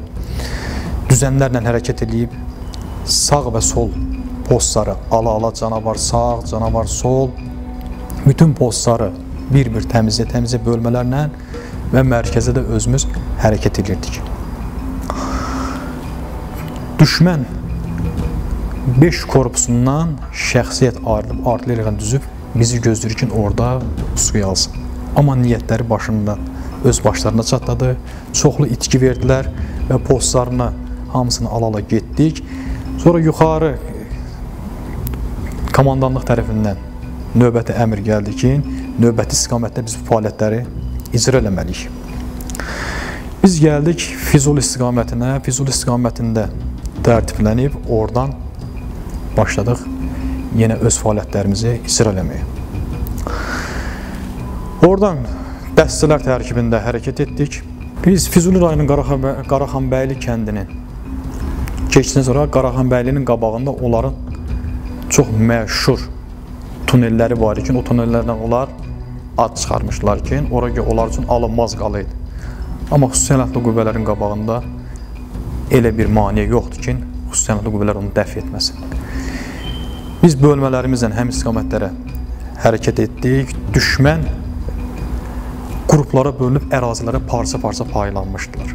düzənlərlə hərəkət edib, sağ və sol postları ala-ala canavar sağ, canavar sol, bütün postları bir-bir təmizə bölmələrlə və mərkəzə də özümüz hərəkət edirdik. Düşmən 5 korpusundan şəxsiyyət ayrılıb, artilleriya düzüb bizi gözləyir ki, orada suya alsın. Amma niyyətləri başında öz başlarına çatladı, çoxlu itki verdilər və postlarını hamısını ala-ala getdik. Sonra yuxarı komandanlıq tərəfindən növbəti əmr gəldi ki, növbəti istiqamətdə biz bu fəaliyyətləri icra eləməliyik. Biz gəldik Füzuli istiqamətinə, Füzuli istiqamətində tərtiblənib, oradan başladıq yenə öz fəaliyyətlərimizi icra eləməyə. Oradan dəstələr tərkibində hərəkət etdik. Biz Füzuli rayonunun Qaraxanbəyli kəndinin keçdən sonra Qaraxanbəylinin qabağında onların çox məşhur tunelləri var ki, o tunellərdən onlar ad çıxarmışlar ki, oraya onlar üçün alınmaz qalıydı. Amma xüsusi səlahiyyətli qüvvələrin qabağında elə bir maneə yoxdur ki, xüsusi səlahiyyətli qüvvələr onu dəf etməsin. Biz bölmələrimizlə həm istiqamətlərə hərəkət etdik. Düşmən qruplara bölünüb ərazilərə parça-parça paylanmışdılar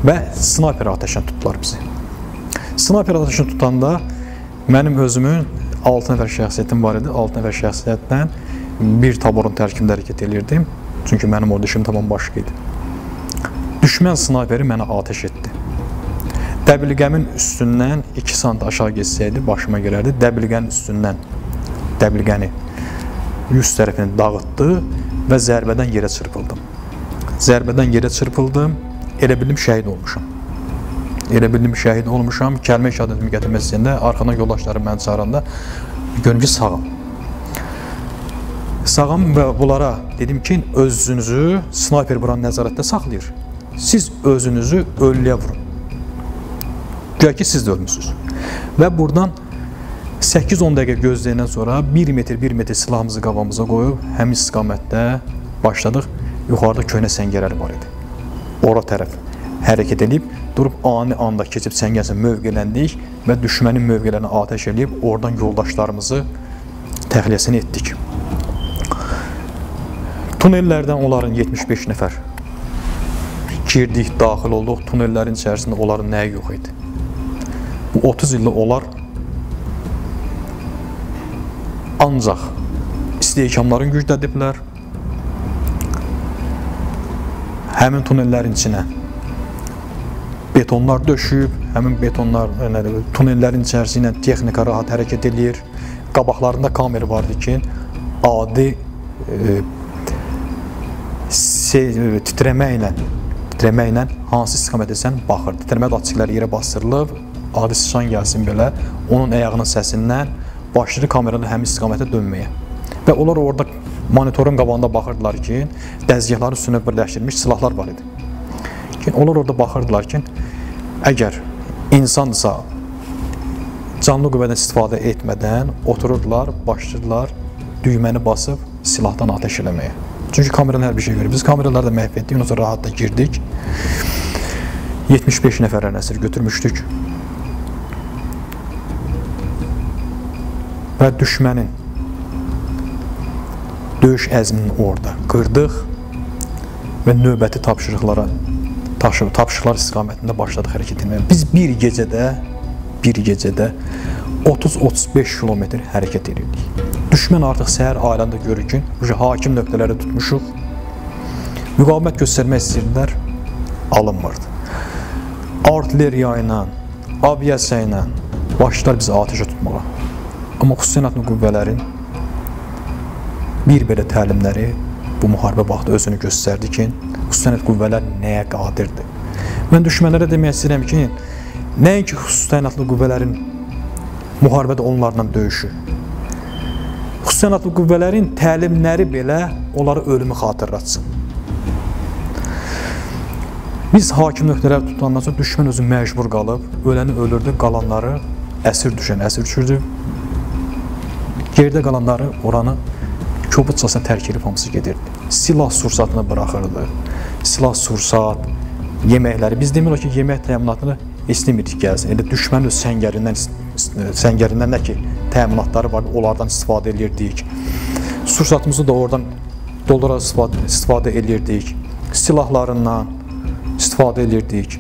və snayper atəşlə tutdular bizi. Snayper atəşlə tutanda mənim özümün 6 nəfər şəxsiyyətim var idi. 6 nəfər şəxsiyyətdən bir taborun tərkibində hərəkət edirdim. Çünki mənim orada işim tamam başqa idi. Düşmən snayperi mənə atəş etdi. Dəbilqəmin üstündən 2 sant aşağı geçsəydi başıma gələrdi. Dəbilqənin üstündən dəbilqəni yüz tərəfini dağıtdı və zərbədən yerə çırpıldım. Zərbədən yerə çırpıldım, elə bildim şəhid olmuşam. Elə bildim şəhid olmuşam, kəlmə şəhadətimi gətirmək istəyəndə arxadan yoldaşlarım məni çağıranda görüm ki, sağam. Sağam və bunlara dedim ki, özünüzü snayper buranın nəzarətdə saxlayır. Siz özünüzü ölüyə vurun. Güya ki, siz də ölmüsünüz. Və buradan 8-10 dəqiqə gözləyəndən sonra 1 metr silahımızı qabağımıza qoyub həmin istiqamətdə başladıq. Yuxarıda köhnə səngərəli var idi. Ora tərəf hərəkət edib, durub ani anda keçib səngərsin mövqələndik və düşmənin mövqələrini atəş edib oradan yoldaşlarımızı təxliyəsini etdik. Tunellərdən onların 75 nəfər girdik, daxil olduq. Tunellərin içərisində onların nəyi yox idi. Bu 30 ildə onlar ancaq istehkamların güclədiblər. Həmin tunellərin içinə betonlar döşüb, həmin betonlar tunellərin içərisində texnika rahat hərəkət edir. Qabaqlarında kamera vardı ki, adi titrəmə ilə hansı istiqamət etsən baxır. Titrəmə datçikləri yerə bastırılıb, adi sıçan gəlsin belə, onun ayağının səsindən başlayır kamerada həmin istiqamətə dönməyə. Və onlar orada monitorun qabağında baxırdılar ki, dəzgahların üstünə birləşdirilmiş silahlar var idi. Onlar orada baxırdılar ki, əgər insandırsa canlı qüvvədən istifadə etmədən otururdular, başlayırdılar düyməni basıb silahdan atəş eləməyə. Çünki kameranın hər bir şey görür. Biz kameraları da məhv etdik, ondan sonra rahat da girdik. 75 nəfərə əsir götürmüşdük. Və düşmənin döyüş əzmini orada qırdıq və növbəti tapşırıqlar istiqamətində başladıq hərəkət etməyə. Biz bir gecədə 30-35 kilometr hərəkət edirdik. Düşmən artıq səhər aylarında görür ki, hakim nöqtələri tutmuşuq. Müqavimət göstərmək istəyirdilər, alınmırdı. Artilleriya ilə, aviasiya ilə başlar bizi atəşə tutmağa. Amma xüsusi səlahiyyətli qüvvələrin bir belə təlimləri bu müharibə vaxtı özünü göstərdi ki, xüsusi səlahiyyətli qüvvələr nəyə qadirdir. Mən düşmənlərə demək istəyirəm ki, nəinki xüsusi səlahiyyətli qüvvələrin müharibədə onlarla döyüşü. Xüsusi səlahiyyətli qüvvələrin təlimləri belə onları ölümü xatırlatsın. Biz hakim nöqtələri tutandan sonra düşmən özü məcbur qalıb, öləni ölürdü, qalanları əsir düşürdü. Gerdə qalanları oranı kobudcasına tərk edib hamısı gedirdi. Silah sursatını buraxırdı. Silah sursat, yeməkləri. Biz demirik ki, yemək təminatını istəmirdik gəlsin. Elə düşmənin öz səngərindən nə ki, təminatları vardı, onlardan istifadə edirdik. Sursatımızı da oradan doldura istifadə edirdik. Silahlarından istifadə edirdik.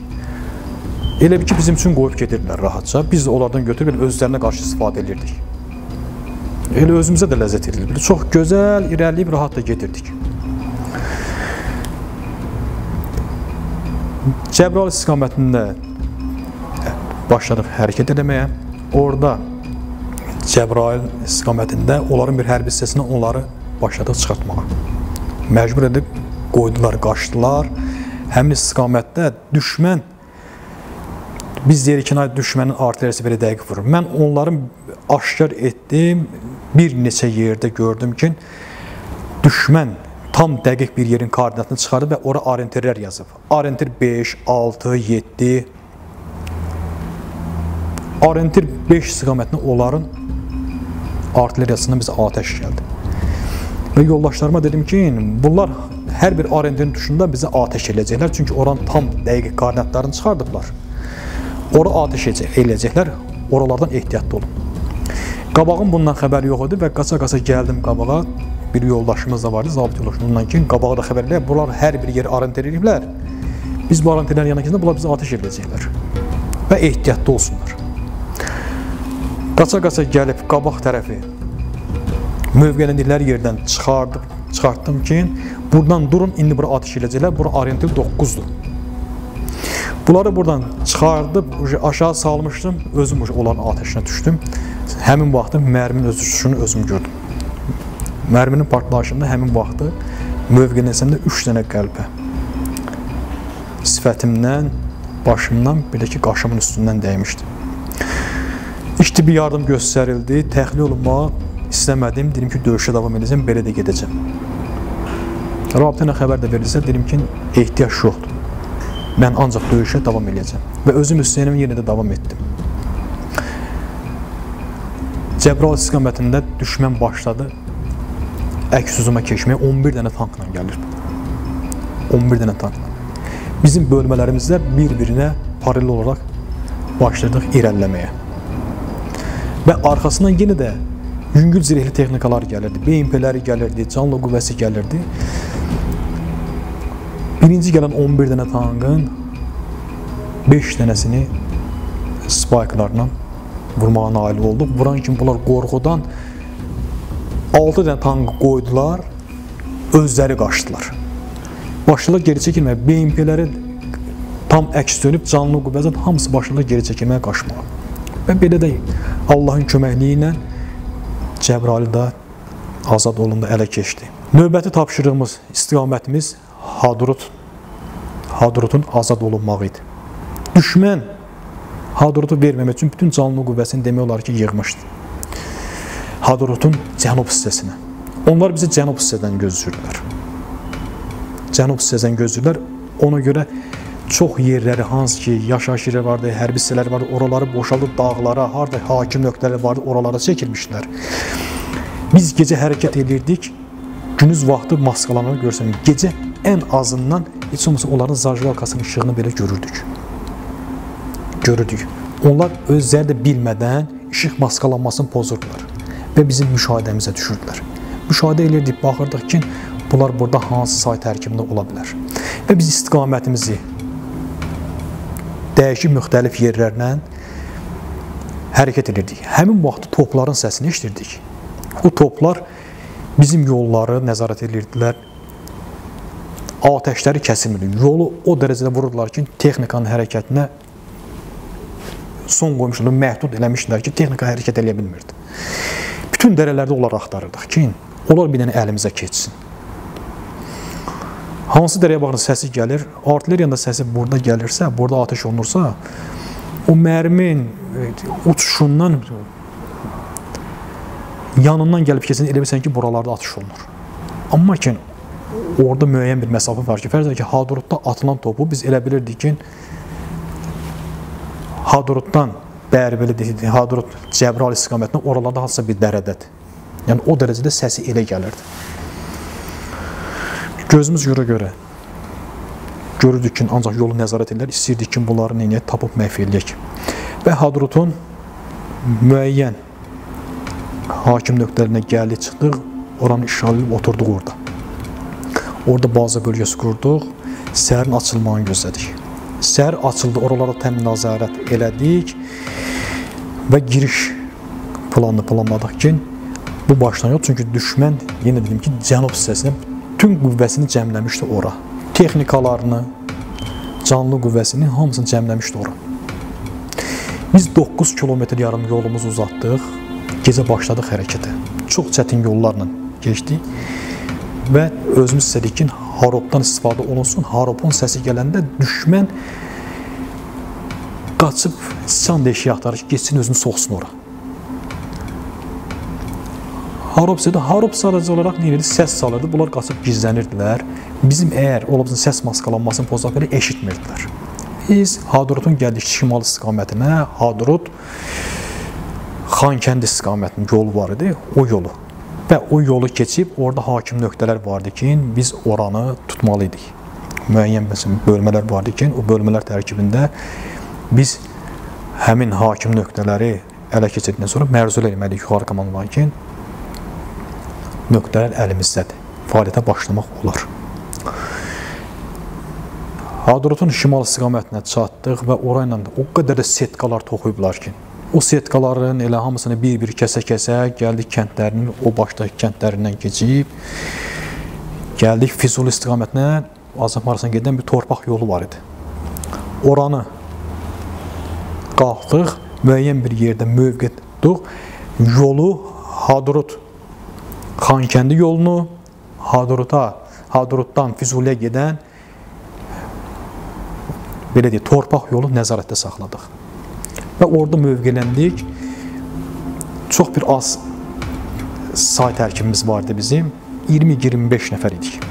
Elə bir ki, bizim üçün qoyub gedirdilər rahatca. Biz onlardan götürüb özlərinə qarşı istifadə edirdik. Elə özümüzə də ləzzət edilir. Çox gözəl, irəliyib, rahat da gedirdik. Cəbrayıl istiqamətində başladıq hərəkət etməyə. Orada Cəbrayıl istiqamətində onların bir hərbi hissəsindən onları başladıq çıxartmağa. Məcbur edib qoydular, qaçdılar. Həmin istiqamətdə düşmən Biz deyirik ki, düşmənin artilleriyası belə dəqiq vurur. Mən onların aşkar etdim, bir neçə yerdə gördüm ki, düşmən tam dəqiq bir yerin koordinatını çıxardı və ora orientirlər yazıb. Orientir 5, 6, 7. Orientir 5 istiqamətində onların artilleriyasından bizə atəş gəldi. Və yoldaşlarıma dedim ki, bunlar hər bir orientirin tuşunda bizə atəş edəcəklər. Çünki oranın tam dəqiq koordinatlarını çıxardıblar. Ora atəş edəcəklər, oralardan ehtiyatlı olun. Qabağın bundan xəbəri yox idi və qaça-qaça gəldim qabağa. Bir yoldaşımız da vardı, zabit yoldaşım. Ondan ki, qabağa da xəbər eləyək, bunlar hər bir yeri orienter ediblər. Biz bu orienterlərin yanına keçəndə bunlar bizə atəş edəcəklər və ehtiyatlı olsunlar. Qaça-qaça gəlib qabaq tərəfi mövqəlendikləri yerdən çıxartdım ki, buradan durun, indi bura atəş edəcəklər, bura orienter 9-dur. Bunları buradan çıxardıb, aşağı salmışdım, özüm onların atəşinə düşdüm. Həmin vaxtı mərmin öz düşüşünü özüm gördüm. Mərminin partlayışında həmin vaxtı mövqəlensəmdə 3 dənə qəlbə sifətimdən, başımdan, bir də ki, qaşımın üstündən dəymişdi. İlk tibbi yardım göstərildi, təxliyə olunmaq istəmədim, dedim ki, döyüşə davam edəcəm, belə də gedəcəm. Rabitə ilə xəbər də verilsə, dedim ki, ehtiyac yoxdur. Mən ancaq döyüşə davam edəcəm və özüm üstəyənimi yenə də davam etdim. Cəbrayıl istiqamətində düşmən başladı əks hücuma keçməyə, 11 dənə tankla gəlir. 11 dənə tankla. Bizim bölmələrimizdə bir-birinə paralel olaraq başladıq irəliləməyə. Və arxasından yenə də yüngül zirehli texnikalar gəlirdi, BMP-ləri gəlirdi, canlı qüvvəsi gəlirdi. Birinci gələn 11 dənə tankın 5 dənəsini spike'larla vurmağa nail olduq. Vuran kimi bunlar qorxudan 6 dənə tankı qoydular, özləri qaçdılar. Başladılar geri çəkilməyə, BMP-ləri tam əks dönüb, canlı qüvvədən hamısı başladılar geri çəkilməyə, qaçmağa. Və belə də Allahın köməkliyi ilə Cəbrayılda azad olundu, ələ keçdi. Növbəti tapşırığımız, istiqamətimiz Hadrutun azad olunmağı idi. Düşmən Hadrutu verməmək üçün bütün canlı qüvvəsini demək olar ki, yığmışdı. Hadrutun cənub hissəsinə. Onlar bizi cənub hissədən gözləyirlər. Cənub hissədən gözləyirlər. Ona görə çox yerləri, hansı ki, yaşayış yerləri vardı, hərbi hissələri vardı, oraları boşaldıb dağlara, harada hakim nöqtələri vardı, oralara çəkilmişlər. Biz gecə hərəkət edirdik, gündüz vaxtı maskalananı görsəm, gecə ən azından heç olmasa onların zajvalkasının işığını belə görürdük. Onlar özləri də bilmədən işıq maskalanmasını pozurdular və bizim müşahidəmizə düşürdülər. Müşahidə edirdik, baxırdıq ki, bunlar burada hansı say tərkibində ola bilər. Və biz istiqamətimizi dəyişik müxtəlif yerlərlə hərəkət edirdik. Həmin vaxtı topların səsini eşidirdik. O toplar bizim yolları nəzarət edirdilər. Atəşləri kəsilmirdi. Yolu o dərəcədə vururdular ki, texnikanın hərəkətinə son qoymuşlar, məhdud eləmişdilər ki, texnika hərəkət eləyə bilmirdi. Bütün dərələrdə onları axtarırdıq ki, onlar bir dənə əlimizə keçsin. Hansı dərəyə baxın səsi gəlir, artilleriyanın da səsi burada gəlirsə, burada atəş olunursa, o mərmin uçuşundan yanından gəlib keçsin, elə bilsən ki, buralarda atış olunur. Amma ki, orada müəyyən bir məsafə var ki, fərz edək ki, Hadrutda atılan topu biz elə bilirdik ki, Hadrutdan Bərbəli deyildi, Hadrut Cəbrayıl istiqamətində oralarda hansısa bir dərədədir. Yəni o dərəcədə səsi elə gəlirdi. Gözümüz görə görürdük ki, ancaq yolu nəzarət edirlər, istəyirdik ki, bunları neyini tapıb məhv eləyək. Və Hadrutun müəyyən hakim nöqtələrinə gəldik, çıxdıq, oranı işarələyib oturduq orada. Orada baza bölgəsi qurduq, səhərin açılmağını gözlədik. Səhər açıldı, oralara təmin nəzarət elədik və giriş planladıq ki, bu başdan yox, çünki düşmən, yenə dedim ki, cənub hissəsinə bütün qüvvəsini cəmləmişdi ora. Texnikalarını, canlı qüvvəsini hamısını cəmləmişdi ora. Biz 9 kilometr yarım yolumuzu uzatdıq, gecə başladıq hərəkətə. Çox çətin yollarla keçdik və özümüz istədik ki, haropdan istifadə olunsun. Haropun səsi gələndə düşmən qaçıb can deşiyi axtarır ki, geçsin özünü soxsun ora. Harop sadəcə olaraq nə edirdi? Səs salırdı. Bunlar qaçıb gizlənirdilər. Bizim əgər olubsa səs maskalanmasını pozaq belə eşitmirdilər. Biz Hadrutun gəldik şimal istiqamətinə, Hadrut Xankəndi istiqamətinin yolu var idi, o yolu. Və o yolu keçib, orada hakim nöqtələr vardı ki, biz oranı tutmalıydık. Müəyyən bölmələr vardı ki, o bölmələr tərkibində biz həmin hakim nöqtələri ələ keçirdikdən sonra mərzul eləməliyik yuxarı komandalar ki, nöqtələr əlimizdədir, fəaliyyətə başlamaq olar. Hadrutun şimal istiqamətinə çatdıq və orayla o qədər də setkalar toxuyublar ki, o setkaların elə hamısını bir-bir kəsə-kəsə gəldik kəndlərinin, o başdakı kəndlərindən keçib, gəldik Füzuli istiqamətinə, Azərbaycan arasına gedən bir torpaq yolu var idi. Oranı qalxdıq, müəyyən bir yerdə mövqe tutduq, yolu Hadrut Xankəndi yolunu, Hadrutdan Füzuliyə gedən belə deyək, torpaq yolu nəzarətdə saxladıq. Və orada mövqeləndik. Çox bir az say tərkibimiz vardı bizim. 20-25 nəfər idik.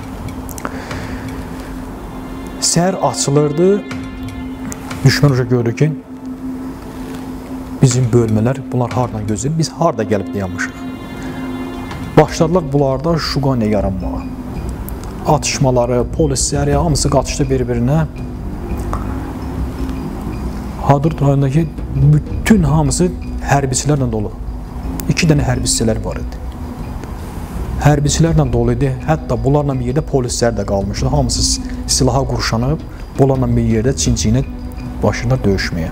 Səhər açılırdı. Düşmən uca gördü ki, bizim bölmələr, bunlar haradan gözləyir, biz harada gəlib dayanmışıq. Başladılar bunlarda şuqanə yaranmağa. Atışmaları, polisləri, hamısı qaçışdı bir-birinə. Hadrut rayonundakı bütün hamısı hərbiçilərlə dolu. 2 dənə hərbiçilər var idi. Hərbiçilərlə dolu idi. Hətta bunlarla bir yerdə polislər də qalmışdı. Hamısı silaha qurşanıb, bunlarla bir yerdə çin-çinə başında döyüşməyə.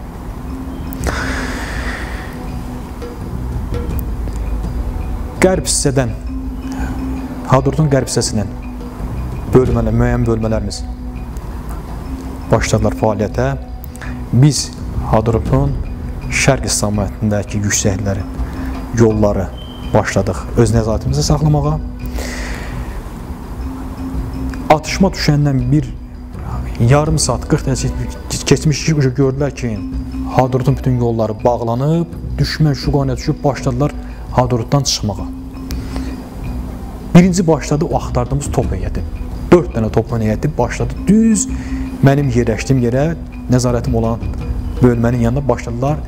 Qərb hissədən, Hadrutun qərb hissəsindən müəyyən bölmələrimiz başladılar fəaliyyətə. Biz Hadrutun şərq istiqamətindəki yüksəklərin yolları başladıq öz nəzarətimizə saxlamağa. Atışma düşəndən bir yarım saat, 40 dəqiqə keçmiş ki, gördülər ki, Hadrutun bütün yolları bağlanıb, düşmən şuqanəyə düşüb başladılar Hadrutdan çıxmağa. Birinci başladı o axtardığımız top heyəti. 4 dənə top heyəti başladı düz mənim yerləşdiyim yerə, nəzarətim olan bölmənin yanında başladılar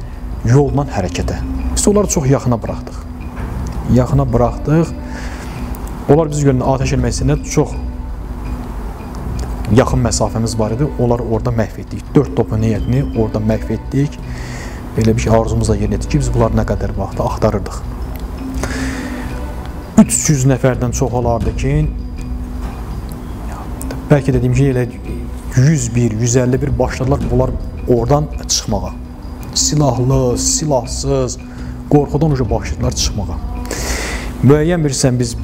yolla hərəkətə. Biz onları çox yaxına buraxdıq. Yaxına buraxdıq. Onlar biz görəndə atəş etməsində çox yaxın məsafəmiz var idi. Onları orada məhv etdik. 4 topun heyətini orada məhv etdik. Belə bir arzumuzla yerinə etdik ki, biz bunları nə qədər vaxtda axtarırdıq. 300 nəfərdən çox olardı ki, bəlkə dediyim ki, elə 101, 151 başladılar bunlar oradan çıxmağa. Silahlı, silahsız, qorxudan uca başladılar çıxmağa. Müəyyən bilirsən, biz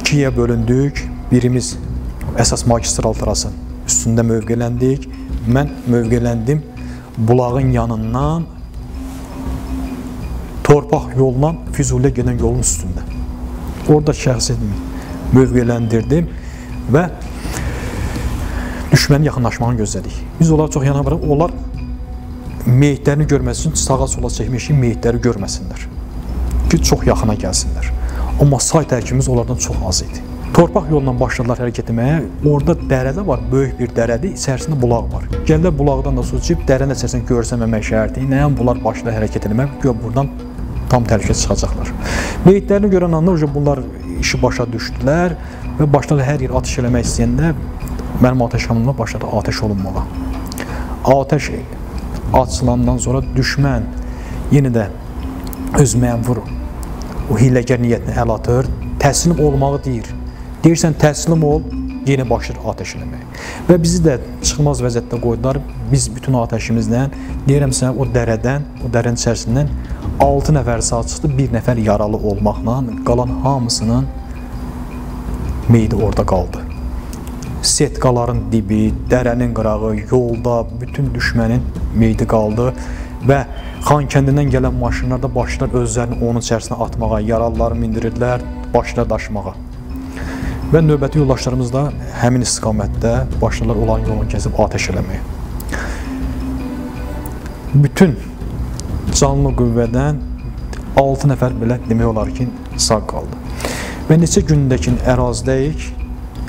2-yə bölündük. Birimiz əsas magistral trasın üstündə mövqeləndik. Mən mövqeləndim bulağın yanından torpaq yolla Füzuliyə gedən yolun üstündə. Orada şəxsi mövqeləndirdim və düşmənin yaxınlaşmağını gözlədik. Biz onları çox yana bırakıb, onlar meyitlərini görməsi üçün sağa sola çəkmiş ki, meyitləri görməsinlər. Ki, çox yaxına gəlsinlər. Amma say tərkibimiz onlardan çox az idi. Torpaq yolla başladılar hərəkət etməyə. Orada dərədə var, böyük bir dərədir, içərisində bulaq var. Gəllər bulaqdan da su içib, dərənin içərisində görsənməmək şərti ilə bunlar başladı hərəkət etmək, gör buradan tam təhlükə çıxacaqlar. Meyitlərini görən anda bunlar işi başa düşdülər və başladı hər yer atış eləmək istəyəndə mənim atəş yanımda başladı atəş olunmağa. Atəş açılandan sonra düşmən yenə də öz mənfur o hiləgər niyyətini əl atır, təslim olmağı deyir. Deyirsən təslim ol, yenə başlayır atəş eləmək. Və bizi də çıxmaz vəziyyətdə qoydular. Biz bütün atəşimizlə, deyirəm sənə o dərənin içərisindən 6 nəfər sağ çıxdı, 1 nəfər yaralı olmaqla, qalan hamısının meyidi orada qaldı. Setkaların dibi, dərənin qırağı, yolda bütün düşmənin meyidi qaldı və Xankəndindən gələn maşınlar da başladılar özlərini onun içərisinə atmağa, yaralıları mindirirlər, başladılar daşımağa. Və növbəti yoldaşlarımız da həmin istiqamətdə başladılar olan yolunu kəsib atəş eləməyə. bütün canlı qüvvədən 6 nəfər belə demək olar ki, sağ qaldı. Və neçə gündəkin ərazidəyik,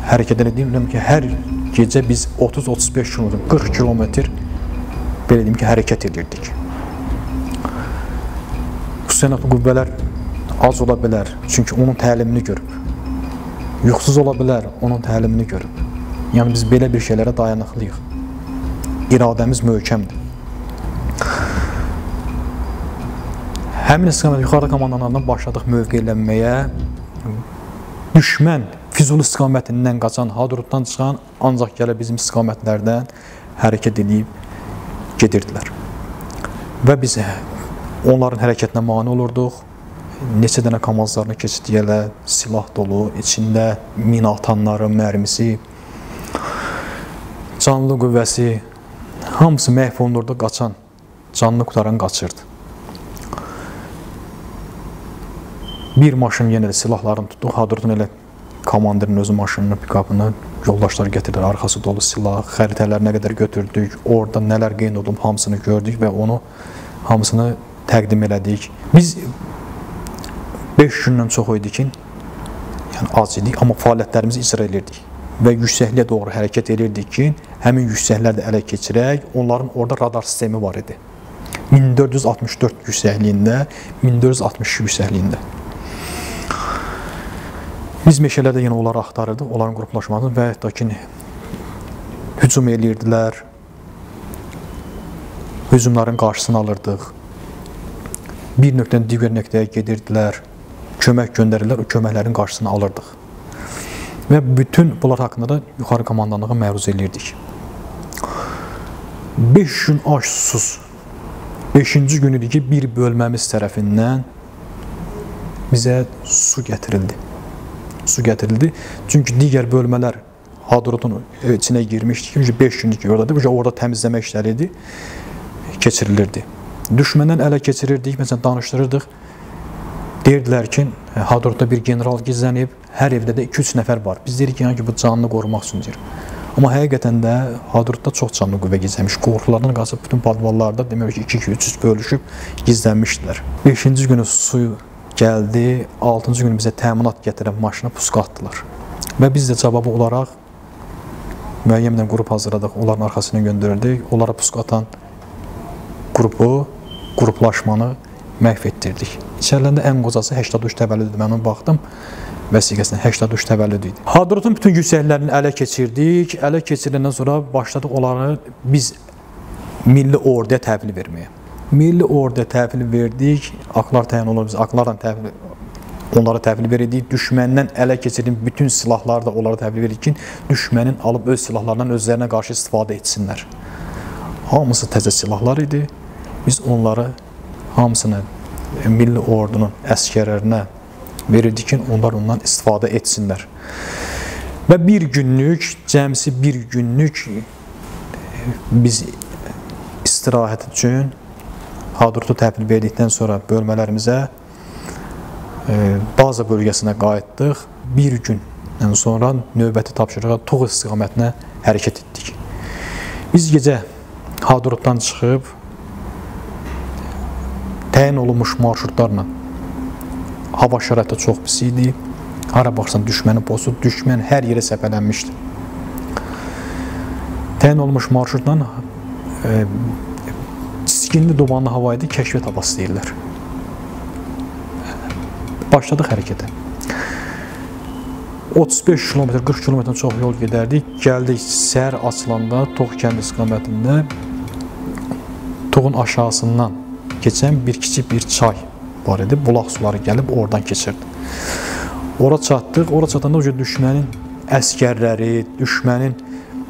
hərəkət edildim ki, hər gecə biz 30-35 km, 40 km belə deyim ki, hərəkət edirdik. Xüsusilə qüvvələr az ola bilər, çünki onun təlimini görüb. Yuxusuz ola bilər, onun təlimini görüb. Yəni biz belə bir şeylərə dayanıqlıyıq. İradəmiz möhkəmdir. Həmin istiqamət yuxarı komandalarından başladıq mövqeylənməyə. Düşmən Füzuli istiqamətindən qaçan, Hadrutdan çıxan ancaq gələ bizim istiqamətlərdən hərəkət edib gedirdilər. Və biz onların hərəkətinə mane olurduq. Neçə dənə kamazlarını keçirdik elə, silah dolu, içində mina atanları, mərmisi, canlı qüvvəsi, hamısı məhv olunurdu, qaçan, canlı qutaran qaçırdı. Bir maşın yenə də silahlarını tutduq, Hadrutun elə komandirin özü maşınını, pikapını, yoldaşlar gətirdilər, arxası dolu silah, xəritələr nə qədər götürdük, orada nələr qeyd olub, hamısını gördük və onu hamısını təqdim elədik. Biz 5 gündən çox idi ki, yəni az idik, amma fəaliyyətlərimizi icra edirdik və yüksəkliyə doğru hərəkət edirdik ki, həmin yüksəklər də ələ keçirək, onların orada radar sistemi var idi. 1464 yüksəkliyində, 1462 yüksəkliyində. Biz meşələrdə yenə onları axtarırdıq, onların qruplaşmasını və hətta ki, hücum edirdilər, hücumların qarşısını alırdıq. Bir nöqtədən digər nöqtəyə gedirdilər, kömək göndərirlər, o köməklərin qarşısını alırdıq. Və bütün bunlar haqqında da yuxarı komandanlığa məruz edirdik. 5 gün aç susuz, 5-ci gün idi ki, bir bölməmiz tərəfindən bizə su gətirildi. Su gətirildi. Çünki digər bölmələr Hadrutun içinə girmişdi. 5 günlük oradadır. Orada təmizləmə işləri keçirilirdi. Düşməndən ələ keçirirdik, məsələn, danışdırırdıq. Deyirdilər ki, Hadrutda bir general gizlənib, hər evdə də 2-3 nəfər var. Biz deyirik ki, bu canını qorumaq üçün deyir. Amma həqiqətən də Hadrutda çox canlı qüvvə gizlənmiş. Qorxulardan qaçıb bütün padvallarda demək ki, 2-3 bölüşüb gizlənmişdilər. 5-ci günü suyu gəldi, 6-cı gün bizə təminat gətirən maşına puska atdılar. Və biz də cavabı olaraq müəyyən bir qrup hazırladıq, onların arxasına göndərirdik. Onlara puska atan qruplaşmanı məhv etdirdik. İçərilərində ən qocası 83 təvəllüdür. Mən onu baxdım, vəsiqəsinə 83 təvəllüd idi. Hadrutun bütün yüksəklərini ələ keçirdik. Ələ keçiriləndən sonra başladıq onları biz milli orduya təhvil verməyə. Milli orduya təhvil verdik, aklar təyin olur, biz aklardan onlara təhvil verirdik. Düşməndən ələ keçirdik, bütün silahları da onlara təhvil verirdik ki, düşmənin alıb öz silahlarından özlərinə qarşı istifadə etsinlər. Hamısı təzə silahlar idi. Biz onları hamısını milli ordunun əskərlərinə verirdik ki, onlar ondan istifadə etsinlər. Və bir günlük, cəmsi bir günlük biz istirahət üçün Hadrutu təhvil verdikdən sonra bölmələrimizə baza bölgəsinə qayıtdıq. Bir gündən sonra növbəti tapşırığa Tuğ istiqamətinə hərəkət etdik. Biz gecə Hadrutdan çıxıb təyin olunmuş marşrutlarla, hava şəraiti çox pis idi. Hara baxsan düşmənin postu, düşmən hər yerə səpələnmişdi. Təyin olunmuş marşrutla Çiskinli dumanlı hava idi, kəşfiyyat havası deyirlər. Başladıq hərəkətə. 35 km, 40 km çox yol gedərdik. Gəldik səhər açılanda Tox kənd istiqamətində Toxun aşağısından keçən kiçik bir çay var idi. Bulaq suları gəlib oradan keçirdi. Ora çatdıq. Ora çatanda düşmənin əskərləri, düşmənin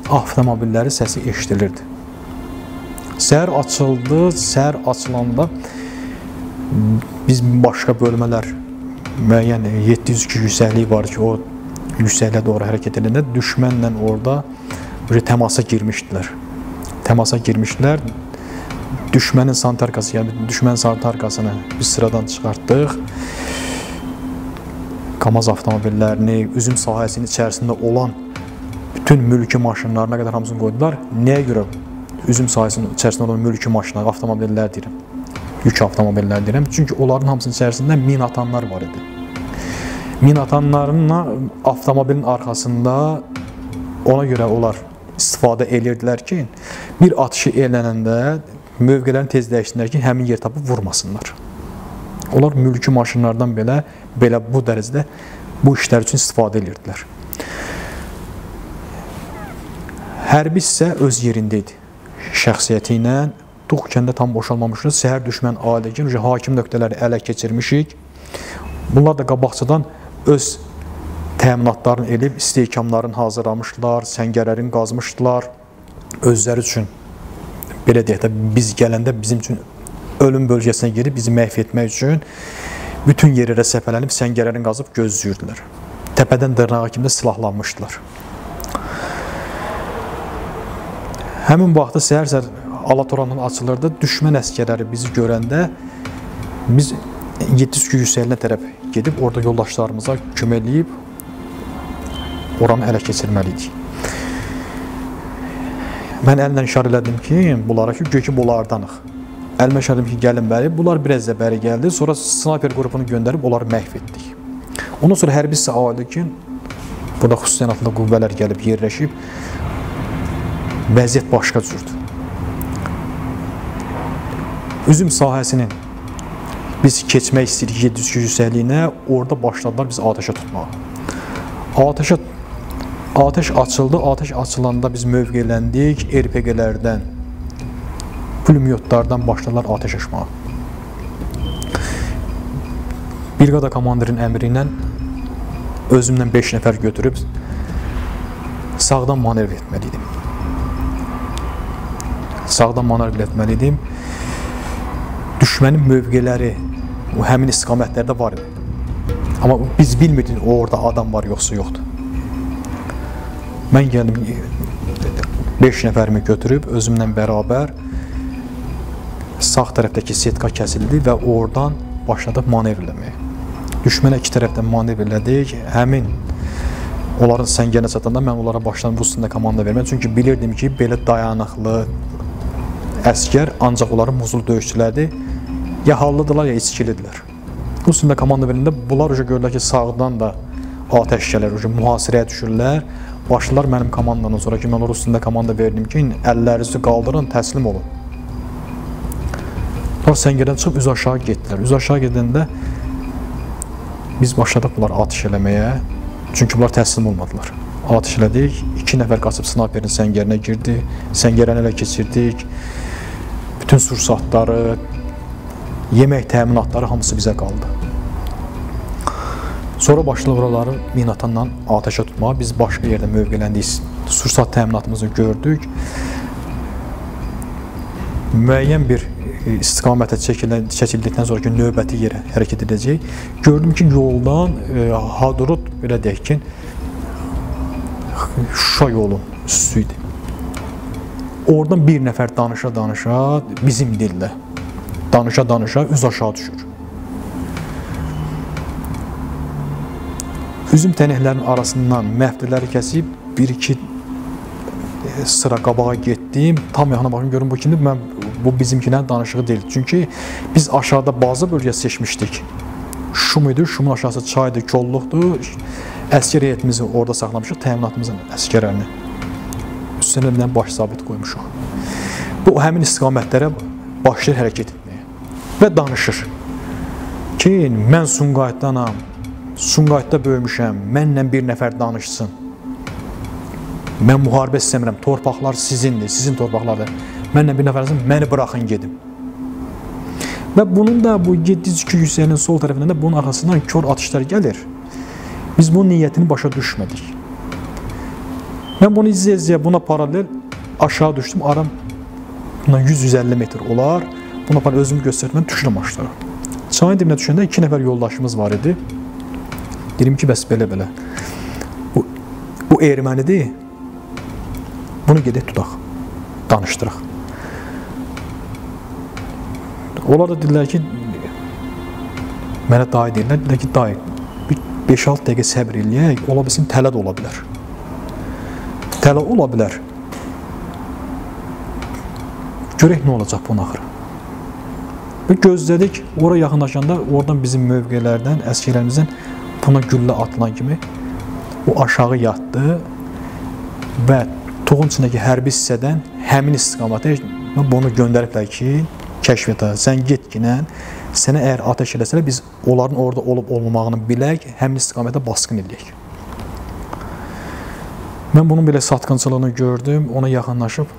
avtomobilləri səsi eşidilirdi. Səhər açıldı. Səhər açılanda biz başqa bölmələr müəyyən 702 yüksəkliyi var ki, o yüksəkliyə doğru hərəkət edəndə düşmənlə orada təmasa girmişdilər. Təmasa girmişdilər. Düşmənin santarkası, yəni düşmənin santarkasını biz sıradan çıxartdıq. Kamaz avtomobillərini, üzüm sahəsinin içərisində olan bütün mülki maşınlarına qədər hamısını qoydular. Nəyə görə üzüm sahəsinin içərisində olan mülki maşınlar, avtomobillər deyirəm. Yük avtomobillər deyirəm. Çünki onların hamısının içərisində min atanlar var idi. Min atanlarınla avtomobilin arxasında ona görə onlar istifadə edirdilər ki, bir atışı elənəndə mövqələrini tez dəyişsinlər ki, həmin yer tapıb vurmasınlar. Onlar mülki maşınlardan belə bu dərəcədə bu işlər üçün istifadə edirdilər. Hərbi isə öz yerində idi. Şəxsiyyəti ilə Duq kəndə tam boşalmamışdı. Səhər düşmən ailəgin, hakim nöqtələri ələ keçirmişik. Bunlar da qabaqcadan öz təminatlarını elib, istehkamlarını hazırlamışdılar, səngərlərini qazmışdılar. Özləri üçün, belə deyək də, biz gələndə bizim üçün ölüm bölgəsinə girib, bizi məhv etmək üçün bütün yerlərə səpələnib, səngərlərini qazıb gözləyirdilər. Təpədən dırnağa kimi də silahlanmışdılar. Həmin vaxtda səhər-səhər Alatoranın açılırdı. Düşmən əskərləri bizi görəndə biz 700 yüksəlinə tərəf gedib, orada yoldaşlarımıza kömək eləyib oranı ələ keçirməliydik. Mən əllə işarə elədim ki, bunlara ki, gökü bunlardanıq. Əlimə işarə elədim ki, gəlin bəri. Bunlar biraz da bəri gəldi. Sonra sniper qrupunu göndərib onları məhv etdik. Ondan sonra hərbi hissə aildi ki, burada xüsusi təyinatlı qüvvələr gəlib yerləşib, vəziyyət başqa cürdür. Üzüm sahəsinin biz keçmək istəyirik 700 yüksəkliyinə, orada başladılar biz ateşə tutmağa. Ateş açıldı, ateş açılanda biz mövqeləndik, RPG-lərdən, pulemyotlardan başladılar ateş açmağa. Briqada komandirin əmri ilə özümlə 5 nəfər götürüb sağdan manevr etməliydim. Sağdan manevr etməliydim. Düşmənin mövqeləri həmin istiqamətlərdə var idi. Amma biz bilmirdik orada adam var yoxsa yoxdur. Mən gəldim 5 nəfərimi götürüb özümlə bərabər sağ tərəfdəki setka kəsildi və oradan başladıq manevrləməyə. Düşmənə iki tərəfdən manevrlədik. Həmin onların səngərinə çatanda mən onlara başladım rus dilində komanda vermək. Çünki bilirdim ki, belə dayanıqlı əskər ancaq onların muzul döyüşçülərdir. Ya hallıdırlar, ya içkilidirlər. Rus dilində komanda verəndə bunlar görürlər ki, sağdan da ateş gələr, mühasirəyə düşürlər. Başlılar mənim komandadan sonra ki, mən rus dilində komanda verdim ki, əllərinizi qaldırın, təslim olun. Sonra səngərdən çıxıb üz aşağı getdilər. Üz aşağı gedəndə biz başladıq bunlar atış eləməyə. Çünki bunlar təslim olmadılar. Atış elədik. 2 nəfər qaçıb sniperin səngərinə girdi. Səngərəni ələ keçirdik. Bütün sursatları, yemək təminatları hamısı bizə qaldı. Sonra başladıq oraları minatanla ateşə tutmağa. Biz başqa yerdə mövqələndik. Sursat təminatımızı gördük. Müəyyən bir istiqamətə çəkildikdən sonra ki, növbəti yerə hərəkət edəcək. Gördüm ki, yoldan Hadrut, belə deyək ki, Şuşa yolun üstü idi. Oradan bir nəfər danışa-danışa bizim dillə danışa-danışa üz aşağı düşür. Üzüm tənəklərinin arasından məhdələri kəsib bir-iki sıra qabağa getdim. Tam yaxına baxım, görüm bu kimdir? Bu bizimkilərin danışığı deyil. Çünki biz aşağıda baza bölgəsi seçmişdik. Şum idi, şumun aşağısı çaydı, kolluqdur. Əskər heyətimizi orada saxlamışıq, təminatımızın əskərlərini. Üstünə baş sabit qoymuşuq. Bu, həmin istiqamətlərə başlayır hərəkət etməyə və danışır ki, mən Sumqayıtdanam, Sumqayıtda böyümüşəm, mənlə bir nəfər danışsın. Mən müharibə istəmirəm, torpaqlar sizindir, sizin torpaqlardır. Mənlə bir nəfər danışsın, məni bıraxın gedim. Və bunun da bu 702 yüksəlinin sol tərəfindən də bunun arxasından kör atışlar gəlir. Biz bunun niyyətini başa düşmədik. Mən bunu izləyə-izləyə buna paralel aşağı düşdüm. Aram 100-150 metr olar. Buna paralel özümü göstərdim, düşürəm aşağı. Çayın dibinə düşəndə 2 nəfər yoldaşımız var idi. Dedim ki, bəs belə-belə. Bu ermənidir. Bunu gedək tutaq, danışdıraq. Onlar da dedilər ki, mənə dayı deyirlər. Dedilər ki, dayı, 5-6 dəqiqə səbir eləyək, ola bilsin, tələ də ola bilər. Tələ ola bilər. Görək nə olacaq bunun axırı. Və gözlədik, ora yaxınlaşanda oradan bizim mövqelərdən, əsgərlərimizdən buna güllə atılan kimi o aşağı yatdı və toğun içindəki hərbi hissədən həmin istiqamətə bunu göndəriblər ki, kəşfiyyata, sən getginən, sənə əgər ateş eləsələr, biz onların orada olub-olmamağını bilək, həmin istiqamətə basqın edək. Mən bunun belə satqınçılığını gördüm, ona yaxınlaşıb,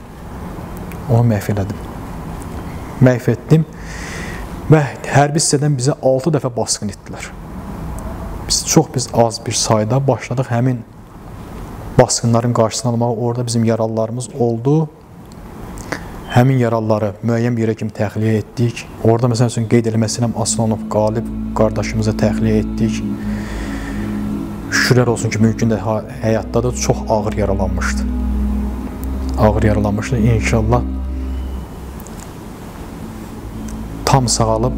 onu məhv elədim. Məhv etdim və hərbi hissədən bizə 6 dəfə basqın etdilər. Biz az bir sayda başladıq həmin basqınların qarşısını almağa. Orada bizim yaralılarımız oldu. Həmin yaralıları müəyyən bir yerə kimi təxliyə etdik. Orada məsəl üçün qeyd eləməsinəm Aslanov Qalib qardaşımıza təxliyə etdik. Şükürlər olsun ki, mümkün də həyatdadır, çox ağır yaralanmışdı. Ağır yaralanmışdı. İnşallah tam sağalıb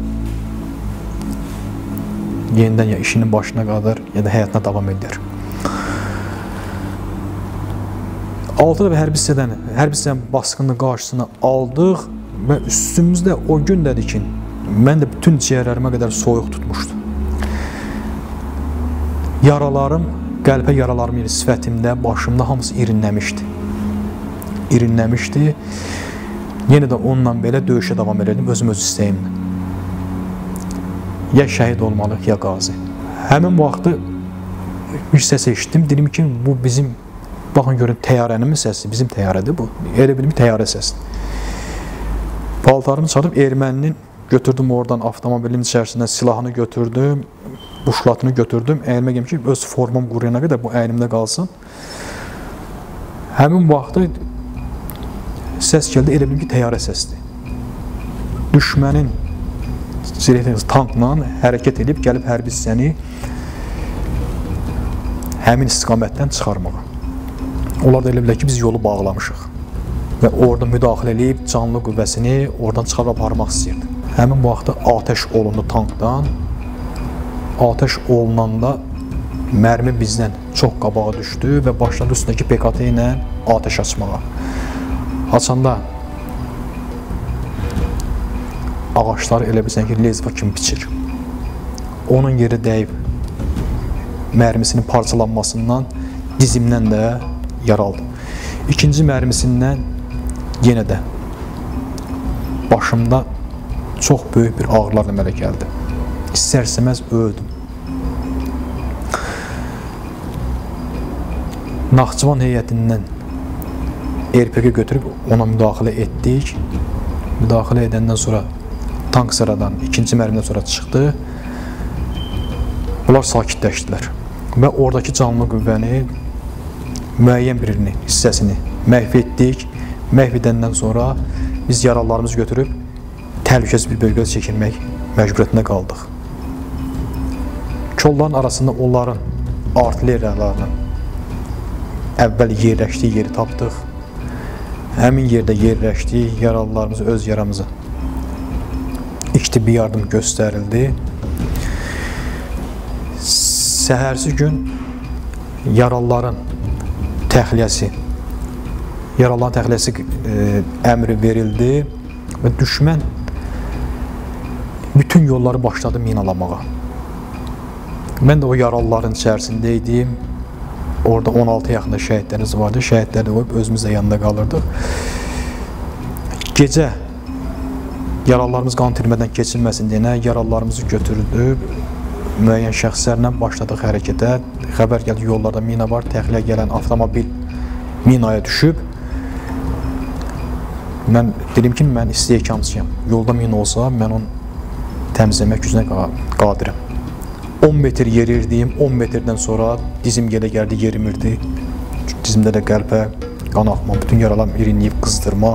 yenidən ya işinin başına qalır, ya da həyatına davam edir. 6 dəfə hərbi hissədən basqının qarşısını aldıq və üstümüzdə o gün dedi ki, mən də bütün ciyərlərimə qədər soyuq tutmuşdu. Yaralarım, qəlpə yaralarım yeri sifətimdə, başımda hamısı irinləmişdi. İrinləmişdi. Yenə də onunla belə döyüşə davam edirdim, öz istəyimlə. Ya şəhid olmalıyıq, ya qazi. Həmin vaxtı bir səs eşitdim, dedim ki, bu bizim, baxın görün, təyyarənin mi səsi, bizim təyyarədir bu. Elə bilim, təyyarə səsidir. Paltarımı çalıb erməninin götürdüm oradan, avtomobilin içərisindən silahını götürdüm, buşlatını götürdüm, əynimə gəldim ki, öz formam quruyana qədər bu əynimdə qalsın. Həmin vaxtı səs gəldi, elə bilim ki, təyyarə səsidir. Düşmənin tankla hərəkət edib, gəlib hərbi hissəni həmin istiqamətdən çıxarmağa. Onlar da elə bilər ki, biz yolu bağlamışıq və orada müdaxilə edib canlı qüvvəsini oradan çıxarıb aparmaq istəyirdi. Həmin vaxtda atəş olundu tankdan. Atəş olunanda mərmi bizdən çox qabağa düşdü və başladı üstündəki PKT ilə atəş açmağa. Açanda ağaçları elə bilsən ki, lezva kimi biçir. Onun yeri dəyib mərmisinin parçalanmasından dizimdən də yaraldı. İkinci mərmisindən yenə də başımda çox böyük bir ağrılar əmələ gəldi. İstər-istəməz öldüm. Naxçıvan heyətindən RPG götürüb ona müdaxilə etdik. Müdaxilə edəndən sonra tank sıradan ikinci mərmidən sonra çıxdı. Bunlar sakitləşdilər və oradakı canlı qüvvəni müəyyən birini, hissəsini məhv etdik. Məhv edəndən sonra biz yaralılarımızı götürüb təhlükəsiz bir bölgədə çəkilmək məcburiyyətində qaldıq. Kolların arasında onların artilleriyalarının əvvəl yerləşdiyi yeri tapdıq. Həmin yerdə yerləşdik, yaralılarımızı, öz yaramızı ilk tibbi yardım göstərildi. Səhərsi gün yaralıların təxliyəsi əmri verildi və düşmən bütün yolları başladı minalamağa. Mən də o yaralıların içərisində idim. Orada 16 yaxında şəhidlərimiz vardı. Şəhidləri qoyub özümüz də yanında qalırdıq. Gecə yaralılarımız qan itirmədən keçilməsin deyənə yaralılarımızı götürdük. Müəyyən şəxslərlə başladıq hərəkətə. Xəbər gəldi, yollarda mina var. Təxliyə gələn avtomobil minaya düşüb. Mən dedim ki, mən istehkamçıyam. Yolda mina olsa, mən onu təmizləmək üzrə qadirəm. 10 metr yerirdim, 10 metrdən sonra dizim gələ gəldi, yerimirdi. Dizimdə də qəlbə, qan axma, bütün yaralarım irinləyib, qızdırma.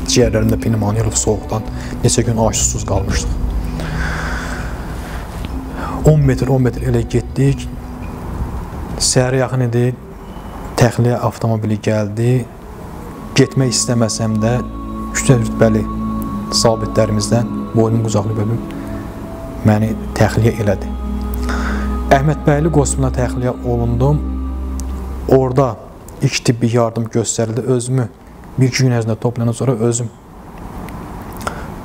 Ciyərlərimdə pnevmoniya olub soğuqdan neçə gün aşsız qalmışdıq. 10 metr elə getdik. Səhərə yaxın idi, təxliyə avtomobili gəldi. Getmək istəməsəm də yüksək rütbəli zabitlərimizdən boynumu qucaqlayıb məni təxliyə elədi. Əhmədbəyli qoşqusuna təxliyə olundum. Orada ilk tibbi yardım göstərildi. Özümü 1-2 gün ərzində toplayandan sonra öz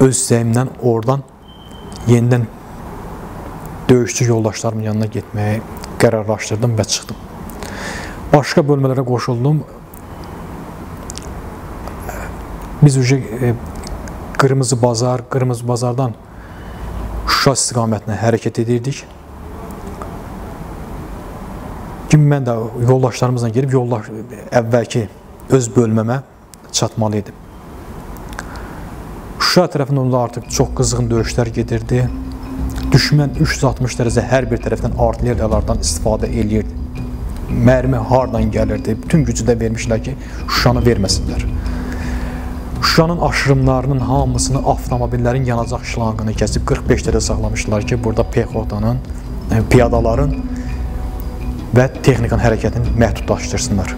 istəyimdən oradan yenidən döyüşçü yoldaşlarımın yanına getməyi qərarlaşdırdım və çıxdım. Başqa bölmələrə qoşuldum. Biz Qırmızı Bazardan Şuşa istiqamətinə hərəkət edirdik. Mən də yoldaşlarımızla gelib əvvəlki öz bölməmə çatmalı idim. Şuşa tərəfində onda artıq çox qızğın döyüşlər gedirdi. Düşmən 360 dərəcə hər bir tərəfdən artilleriyalardan istifadə eləyirdi. Mərmi hardan gəlirdi, bütün gücü də vermişlər ki, Şuşanı verməsinlər. Şuşanın aşırımlarının hamısını avtomobillərin yanacaq şlanqını kəsib 45 dəqiqə saxlamışlar ki, burada pexotanın, piyadaların və texnikanın hərəkətini məhdudlaşdırsınlar.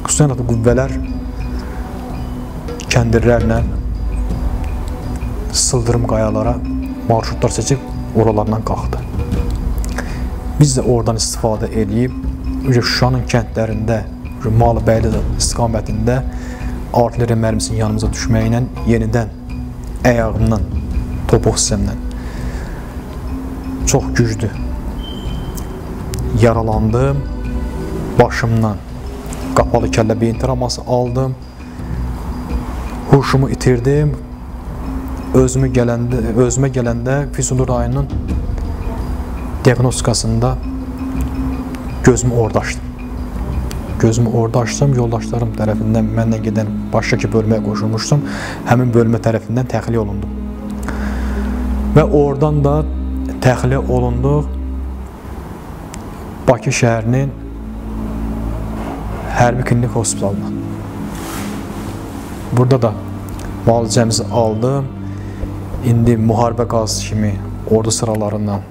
Xüsusən də qüvvələr kəndirlərlə sıldırım qayalara marşrutlar seçib oralardan qalxdı. Biz də oradan istifadə edib Şuşanın kəndlərində, Malıbəyli istiqamətində artilleriya mərmisinin yanımıza düşməklə yenidən əyağımdan, topuq hissəmdən çox güclü yaralandım, başımdan qapalı kəllə beyin travması aldım, huşumu itirdim, özümə gələndə Füzuli rayonunun diaqnostikasında gözümü orada açdım. Gözümü orada açdım, yoldaşlarım tərəfindən mənlə gedən başdakı bölməyə qoşulmuşdum, həmin bölmə tərəfindən təxliyə olundum. Və oradan da təxliyə olunduq Bakı şəhərinin hərbi klinik hospitalına. Burada da müalicəmizi aldım. İndi müharibə qazisi kimi ordu sıralarından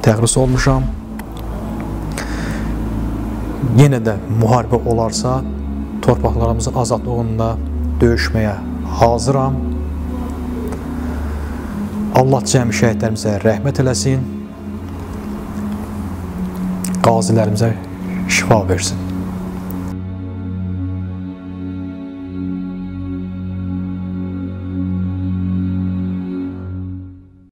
təxris olmuşam. Yenə də müharibə olarsa, torpaqlarımızın azadlığında döyüşməyə hazıram. Allah cəmi şəhidlərimizə rəhmət eləsin. Qazilərimizə şifa versin.